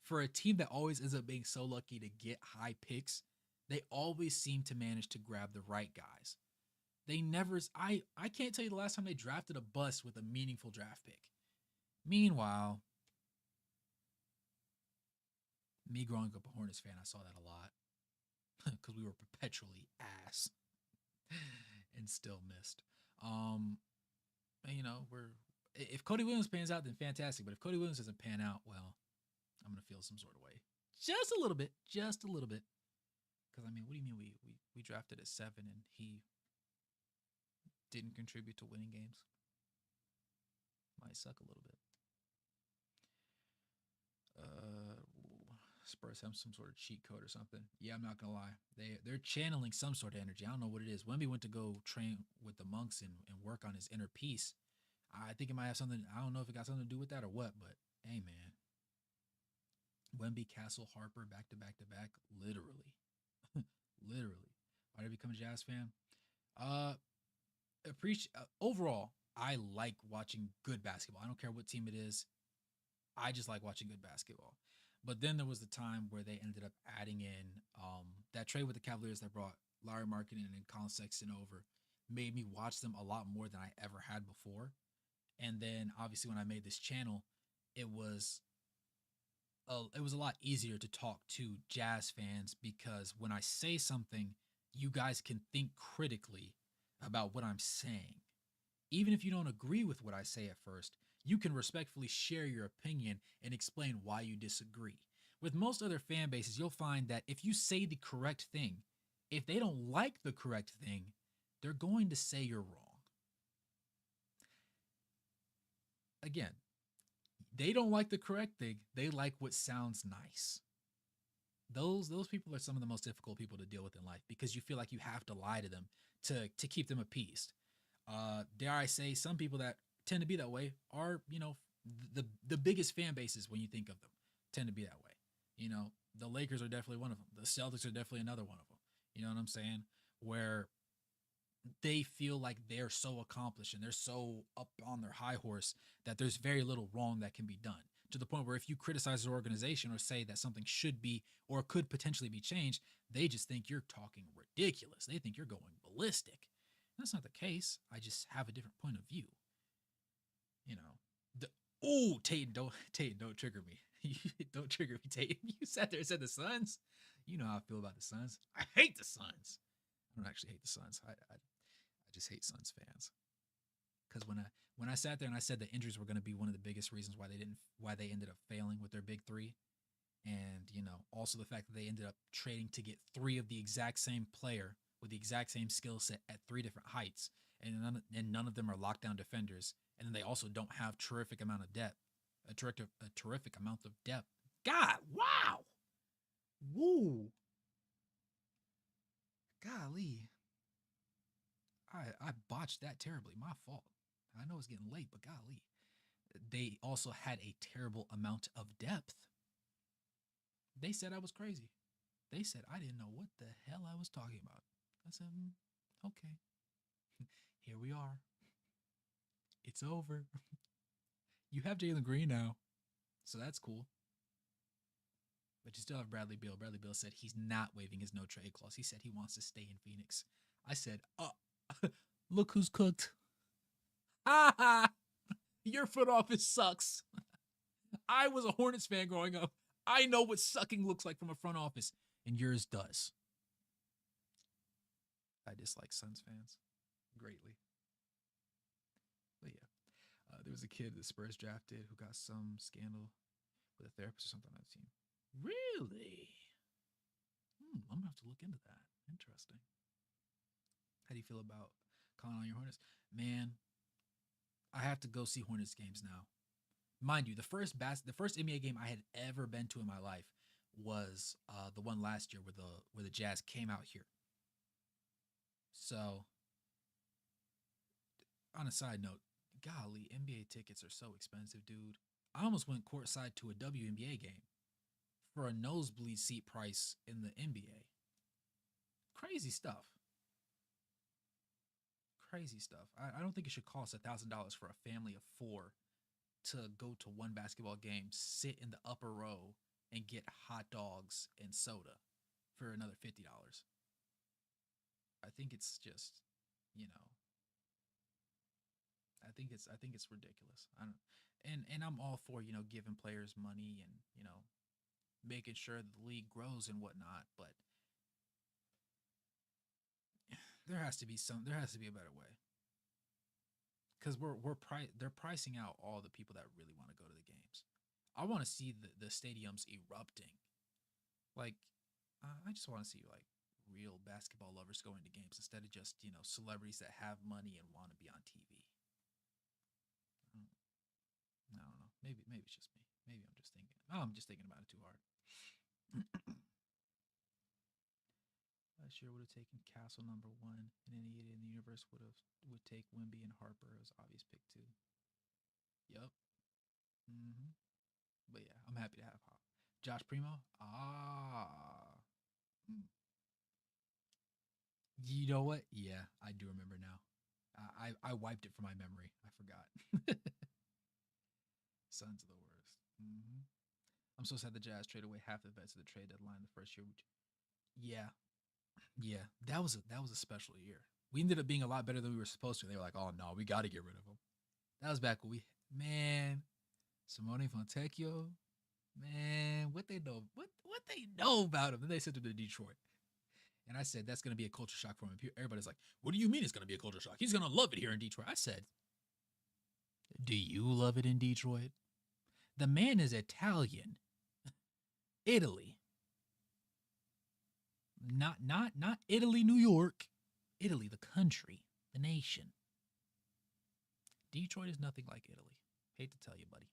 for a team that always ends up being so lucky to get high picks, they always seem to manage to grab the right guys. They never. I can't tell you the last time they drafted a bust with a meaningful draft pick. Meanwhile, me growing up a Hornets fan, I saw that a lot because we were perpetually ass and still missed. Um, and, we're if Cody Williams pans out, then fantastic. But if Cody Williams doesn't pan out, well, I'm gonna feel some sort of way, just a little bit, just a little bit. Because I mean, what do you mean we drafted at 7 and he didn't contribute to winning games? Might suck a little bit. Spurs have some sort of cheat code or something. Yeah, I'm not gonna lie. They're channeling some sort of energy. I don't know what it is. Wemby went to go train with the monks and work on his inner peace. I think it might have something. I don't know if it got something to do with that or what, but hey, man, Wemby, Castle, Harper, back to back to back, literally, literally. Why did I become a Jazz fan? Uh, appreciate overall. I like watching good basketball. I don't care what team it is. I just like watching good basketball. But then there was the time where they ended up adding in that trade with the Cavaliers that brought Larry Markkinen and Colin Sexton over, made me watch them a lot more than I ever had before. And then obviously when I made this channel, it was it was a lot easier to talk to Jazz fans because when I say something, you guys can think critically about what I'm saying. Even if you don't agree with what I say at first, you can respectfully share your opinion and explain why you disagree. With most other fan bases, you'll find that if you say the correct thing, if they don't like the correct thing, they're going to say you're wrong. Again, they don't like the correct thing, they like what sounds nice. Those people are some of the most difficult people to deal with in life because you feel like you have to lie to them to keep them appeased. Dare I say, some people that tend to be that way are, the biggest fan bases when you think of them tend to be that way. The Lakers are definitely one of them. The Celtics are definitely another one of them. You know what I'm saying? Where they feel like they're so accomplished and they're so up on their high horse that there's very little wrong that can be done. To the point where if you criticize their organization or say that something should be or could potentially be changed, they just think you're talking ridiculous. They think you're going ballistic. That's not the case. I just have a different point of view. You know, Tate, don't trigger me. Don't trigger me, Tate. You sat there and said the Suns. You know how I feel about the Suns. I hate the Suns. I don't actually hate the Suns. I just hate Suns fans. Because when I sat there and I said the injuries were going to be one of the biggest reasons why they ended up failing with their big three, and also the fact that they ended up trading to get three of the exact same player with the exact same skill set at 3 different heights, and none of them are lockdown defenders, and then they also don't have terrific amount of depth, a terrific amount of depth. God, wow, woo, golly, I botched that terribly. My fault. I know it's getting late, but golly, they also had a terrible amount of depth. They said I was crazy. They said I didn't know what the hell I was talking about. I said, okay, here we are. It's over. You have Jalen Green now, so that's cool. But you still have Bradley Beal. Bradley Beal said he's not waiving his no trade clause. He said he wants to stay in Phoenix. I said, look who's cooked. Ha ha! Your front office sucks. I was a Hornets fan growing up. I know what sucking looks like from a front office, and yours does. I dislike Suns fans greatly. But yeah, there was a kid the Spurs drafted who got some scandal with a therapist or something on the team. Really? I'm gonna have to look into that. Interesting. How do you feel about calling on your Hornets? Man, I have to go see Hornets games now. Mind you, the first NBA game I had ever been to in my life was the one last year where the Jazz came out here. So, on a side note, golly, NBA tickets are so expensive, dude. I almost went courtside to a WNBA game for a nosebleed seat price in the NBA. Crazy stuff. Crazy stuff. I don't think it should cost $1,000 for a family of 4 to go to one basketball game, sit in the upper row, and get hot dogs and soda for another $50. I think it's just, you know, I think it's ridiculous. I don't, and I'm all for giving players money and making sure that the league grows and whatnot, but there has to be a better way because they're pricing out all the people that really want to go to the games. I want to see the stadiums erupting. Like, I just want to see like real basketball lovers going to games instead of just celebrities that have money and want to be on TV. I don't know. Maybe it's just me. Maybe I'm just thinking. Oh, I'm just thinking about it too hard. Last year would have taken Castle #1, and any idiot in the universe would take Wimby and Harper as obvious pick 2. Yup. But yeah, I'm happy to have Josh Primo. You know what? Yeah, I do remember now. I wiped it from my memory. I forgot. Sons of the worst. I'm so sad the Jazz traded away half the vets at the trade deadline the first year. Yeah, yeah, that was a special year. We ended up being a lot better than we were supposed to. They were like, "Oh no, we got to get rid of him." That was back when Simone Fontecchio, man, what they know about him? Then they sent him to Detroit, and I said that's going to be a culture shock for him. Everybody's like, "What do you mean it's going to be a culture shock? He's going to love it here in Detroit." I said, "Do you love it in Detroit?" The man is Italian, Italy, not Italy, New York, Italy, the country, the nation. Detroit is nothing like Italy. Hate to tell you, buddy.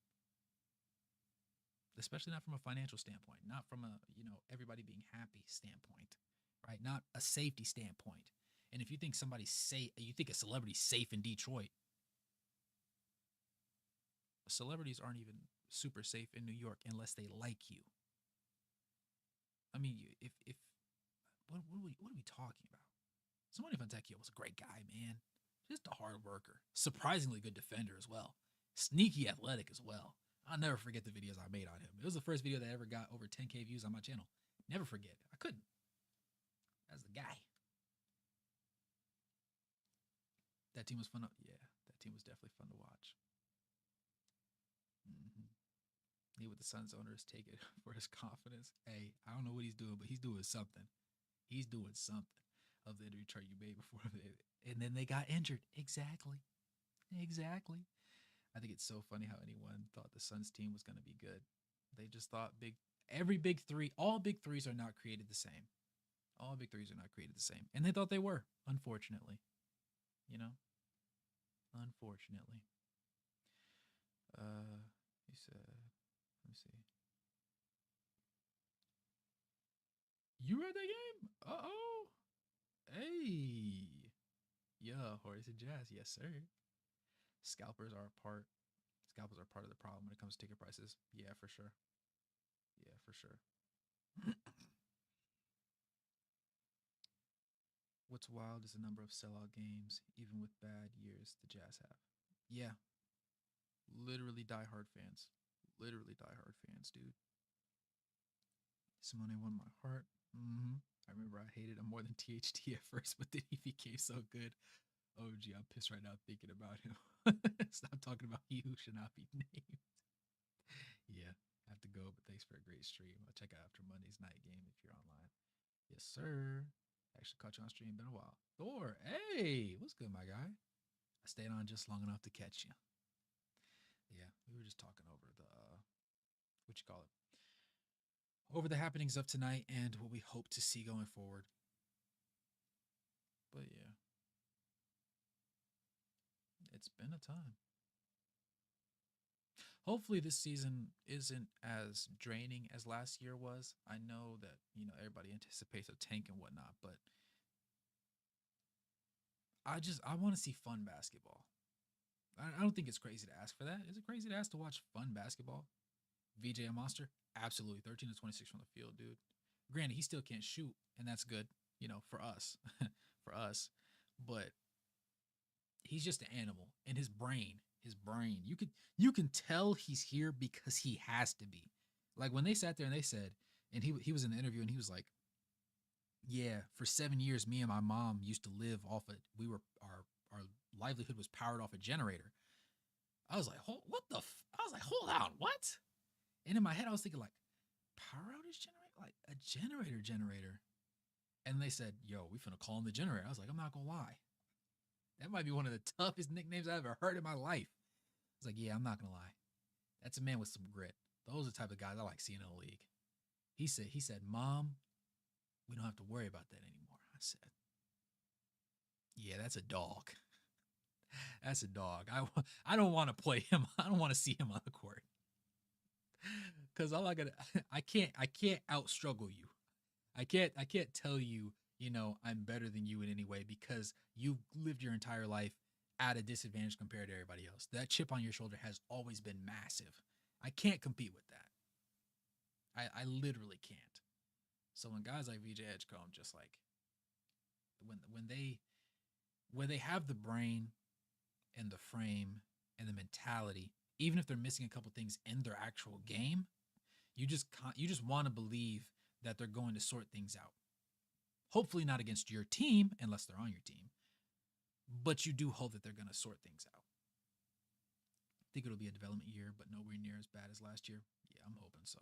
Especially not from a financial standpoint, not from a everybody being happy standpoint, right? Not a safety standpoint. And if you think you think a celebrity's safe in Detroit, celebrities aren't even super safe in New York unless they like you. I mean, if what are we talking about? Simone Fontecchio was a great guy, man. Just a hard worker, surprisingly good defender as well, sneaky athletic as well. I'll never forget the videos I made on him. It was the first video that ever got over 10K views on my channel. Never forget it. I couldn't. That's the guy. That team was fun. That team was definitely fun to watch. He with the Suns owners take it for his confidence. Hey, I don't know what he's doing, but he's doing something. He's doing something of the injury chart you made before. And then they got injured. Exactly. I think it's so funny how anyone thought the Suns team was going to be good. They just thought all big threes are not created the same. All big threes are not created the same. And they thought they were, unfortunately. You know? Unfortunately. He said, let me see. You read that game? Uh-oh. Hey. Yeah, Horace and Jazz. Yes, sir. Scalpers are part of the problem when it comes to ticket prices. Yeah, for sure. Yeah, for sure. What's wild is the number of sellout games, even with bad years, the Jazz have. Yeah, literally diehard fans. Literally diehard fans, dude. Simone won my heart. I remember I hated him more than THT at first, but then he became so good. Oh, gee, I'm pissed right now thinking about him. Stop talking about he who should not be named. Yeah, I have to go, but thanks for a great stream. I'll check out after Monday's night game if you're online. Yes, sir. Actually caught you on stream. Been a while. Thor, hey, what's good, my guy? I stayed on just long enough to catch you. Yeah, we were just talking over the what you call it, over the happenings of tonight and what we hope to see going forward. But yeah, it's been a time. Hopefully this season isn't as draining as last year was. I know that, everybody anticipates a tank and whatnot, but I want to see fun basketball. I don't think it's crazy to ask for that. Is it crazy to ask to watch fun basketball? VJ a monster? Absolutely. 13 to 26 from the field, dude. Granted, he still can't shoot, and that's good, for us. For us. But he's just an animal. And his brain. You can tell he's here because he has to be. Like when they sat there and they said, and he was in the interview and he was like, yeah, for 7 years, me and my mom used to live off it. Our livelihood was powered off a generator. I was like, what the? I was like, hold on, what? And in my head, I was thinking like, power outage generator, like a generator. And they said, yo, we finna call him the generator. I was like, I'm not gonna lie, that might be one of the toughest nicknames I've ever heard in my life. I was like, yeah, I'm not gonna lie, that's a man with some grit. Those are the type of guys I like seeing in the league. He said, Mom, we don't have to worry about that anymore. I said, yeah, that's a dog. That's a dog. I don't want to play him. I don't want to see him on the court. Cause I can't out struggle you. I can't tell you, I'm better than you in any way because you've lived your entire life at a disadvantage compared to everybody else. That chip on your shoulder has always been massive. I can't compete with that. I literally can't. So when guys like VJ Edgecombe just like when they have the brain and the frame and the mentality, even if they're missing a couple things in their actual game, you just want to believe that they're going to sort things out. Hopefully not against your team unless they're on your team, but you do hope that they're going to sort things out. I think it'll be a development year, but nowhere near as bad as last year. Yeah, I'm hoping so.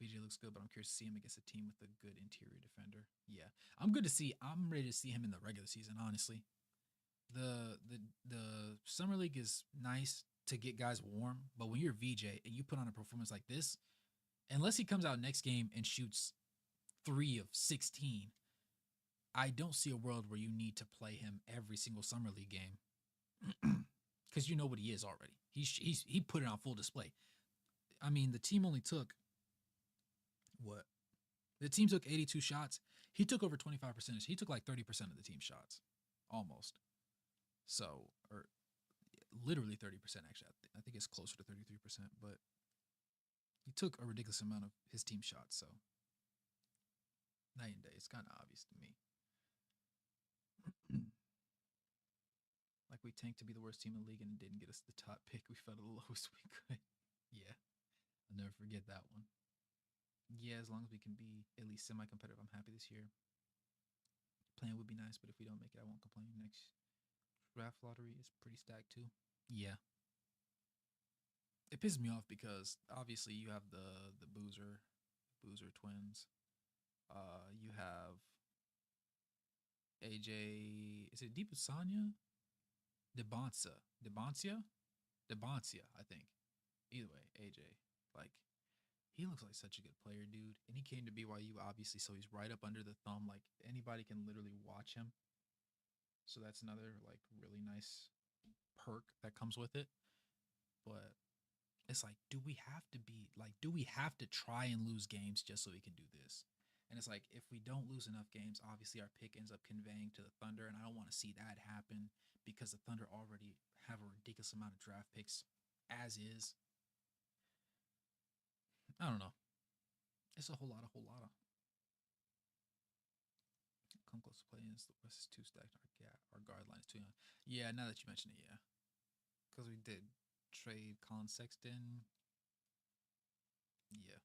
VJ looks good, but I'm curious to see him against a team with a good interior defender. Yeah, I'm ready to see him in the regular season, honestly. The summer league is nice to get guys warm, but when you're VJ and you put on a performance like this, unless he comes out next game and shoots 3 of 16, I don't see a world where you need to play him every single summer league game because you know what he is already. He put it on full display. I mean, the team only took what? The team took 82 shots. He took over 25%. He took like 30% of the team shots, almost. So, or literally 30%, actually. I think it's closer to 33%, but he took a ridiculous amount of his team shots. So, night and day. It's kind of obvious to me. Like we tanked to be the worst team in the league and it didn't get us the top pick. We fell to the lowest we could. Yeah, I'll never forget that one. Yeah, as long as we can be at least semi-competitive, I'm happy this year. Playing would be nice, but if we don't make it, I won't complain. Next draft lottery is pretty stacked too. Yeah. It pisses me off because obviously you have the Boozer twins. You have AJ. Is it Deepasanya? Debancia, I think. Either way, AJ. Like He looks like such a good player, dude. And he came to BYU, obviously, so he's right up under the thumb. Like anybody can literally watch him. So that's another like really nice perk that comes with it. But it's like, do we have to try and lose games just so we can do this? And it's like, if we don't lose enough games, obviously our pick ends up conveying to the Thunder, and I don't want to see that happen because the Thunder already have a ridiculous amount of draft picks as is. I don't know. It's a whole lot. Come close to playing is the West is too stacked. Our guard line is too young. Yeah, now that you mention it, yeah. Because we did trade Colin Sexton. Yeah.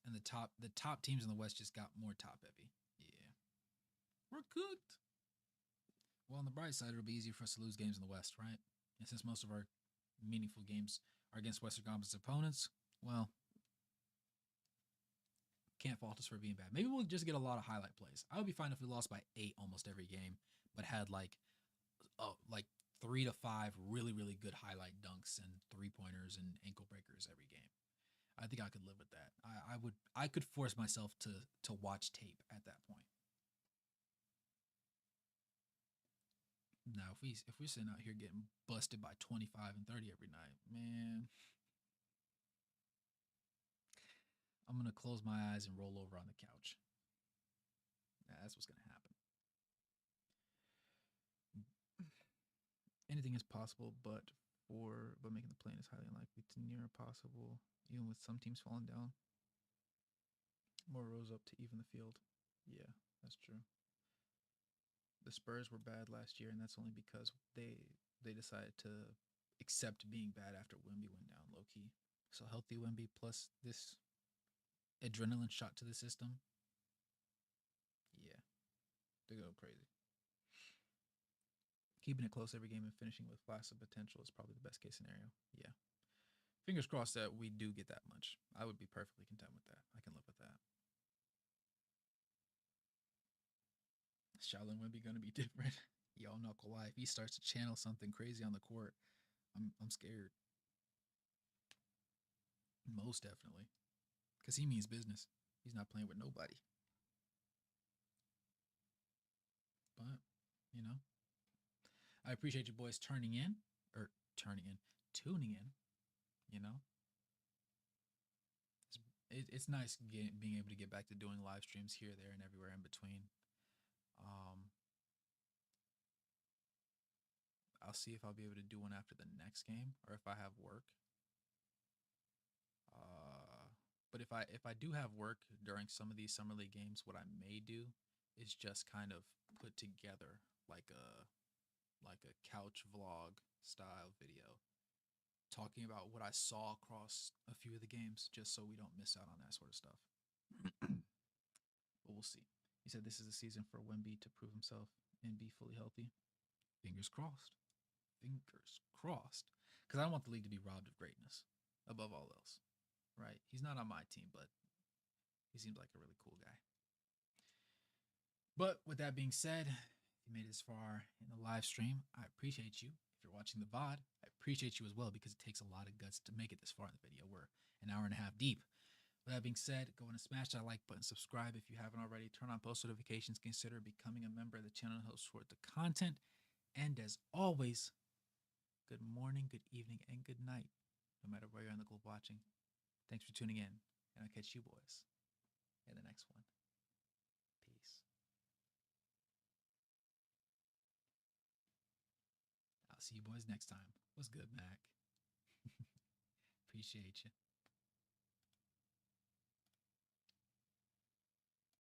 And the top teams in the West just got more top heavy. Yeah. We're cooked. Well, on the bright side, it'll be easier for us to lose games in the West, right? And since most of our meaningful games are against Western Conference opponents, well, can't fault us for being bad. Maybe we'll just get a lot of highlight plays. I would be fine if we lost by 8 almost every game, but had like 3 to 5 really, really good highlight dunks and 3-pointers and ankle breakers every game. I think I could live with that. I could force myself to watch tape at that point. Now, if we're sitting out here getting busted by 25 and 30 every night, man, I'm gonna close my eyes and roll over on the couch. That's what's gonna happen. Anything is possible, but making the play is highly unlikely to near impossible, even with some teams falling down. More rows up to even the field. Yeah, that's true. The Spurs were bad last year, and that's only because they decided to accept being bad after Wemby went down low key. So healthy Wemby plus this adrenaline shot to the system. Yeah, they go crazy. Keeping it close every game and finishing with flashes of potential is probably the best case scenario. Yeah. Fingers crossed that we do get that much. I would be perfectly content with that. I can live with that. Shaolin Wemby gonna be different. Yo, I'm not gonna lie. If he starts to channel something crazy on the court, I'm scared. Most definitely, because he means business. He's not playing with nobody. But you know, I appreciate you boys tuning in. You know, it's nice being able to get back to doing live streams here, there, and everywhere in between. Um, I'll see if I'll be able to do one after the next game or if I have work. But if I do have work during some of these summer league games, what I may do is just kind of put together like a couch vlog style video talking about what I saw across a few of the games, just so we don't miss out on that sort of stuff. But we'll see. He said this is a season for Wemby to prove himself and be fully healthy. Fingers crossed. Fingers crossed. Because I don't want the league to be robbed of greatness above all else. Right? He's not on my team, but he seems like a really cool guy. But with that being said, if you made it this far in the live stream, I appreciate you. If you're watching the VOD, I appreciate you as well because it takes a lot of guts to make it this far in the video. We're an hour and a half deep. With that being said, go and smash that like button, subscribe if you haven't already, turn on post notifications, consider becoming a member of the channel and help support the content. And as always, good morning, good evening, and good night, no matter where you're on the globe watching. Thanks for tuning in, and I'll catch you boys in the next one. Peace. I'll see you boys next time. What's good, Mac? Appreciate you.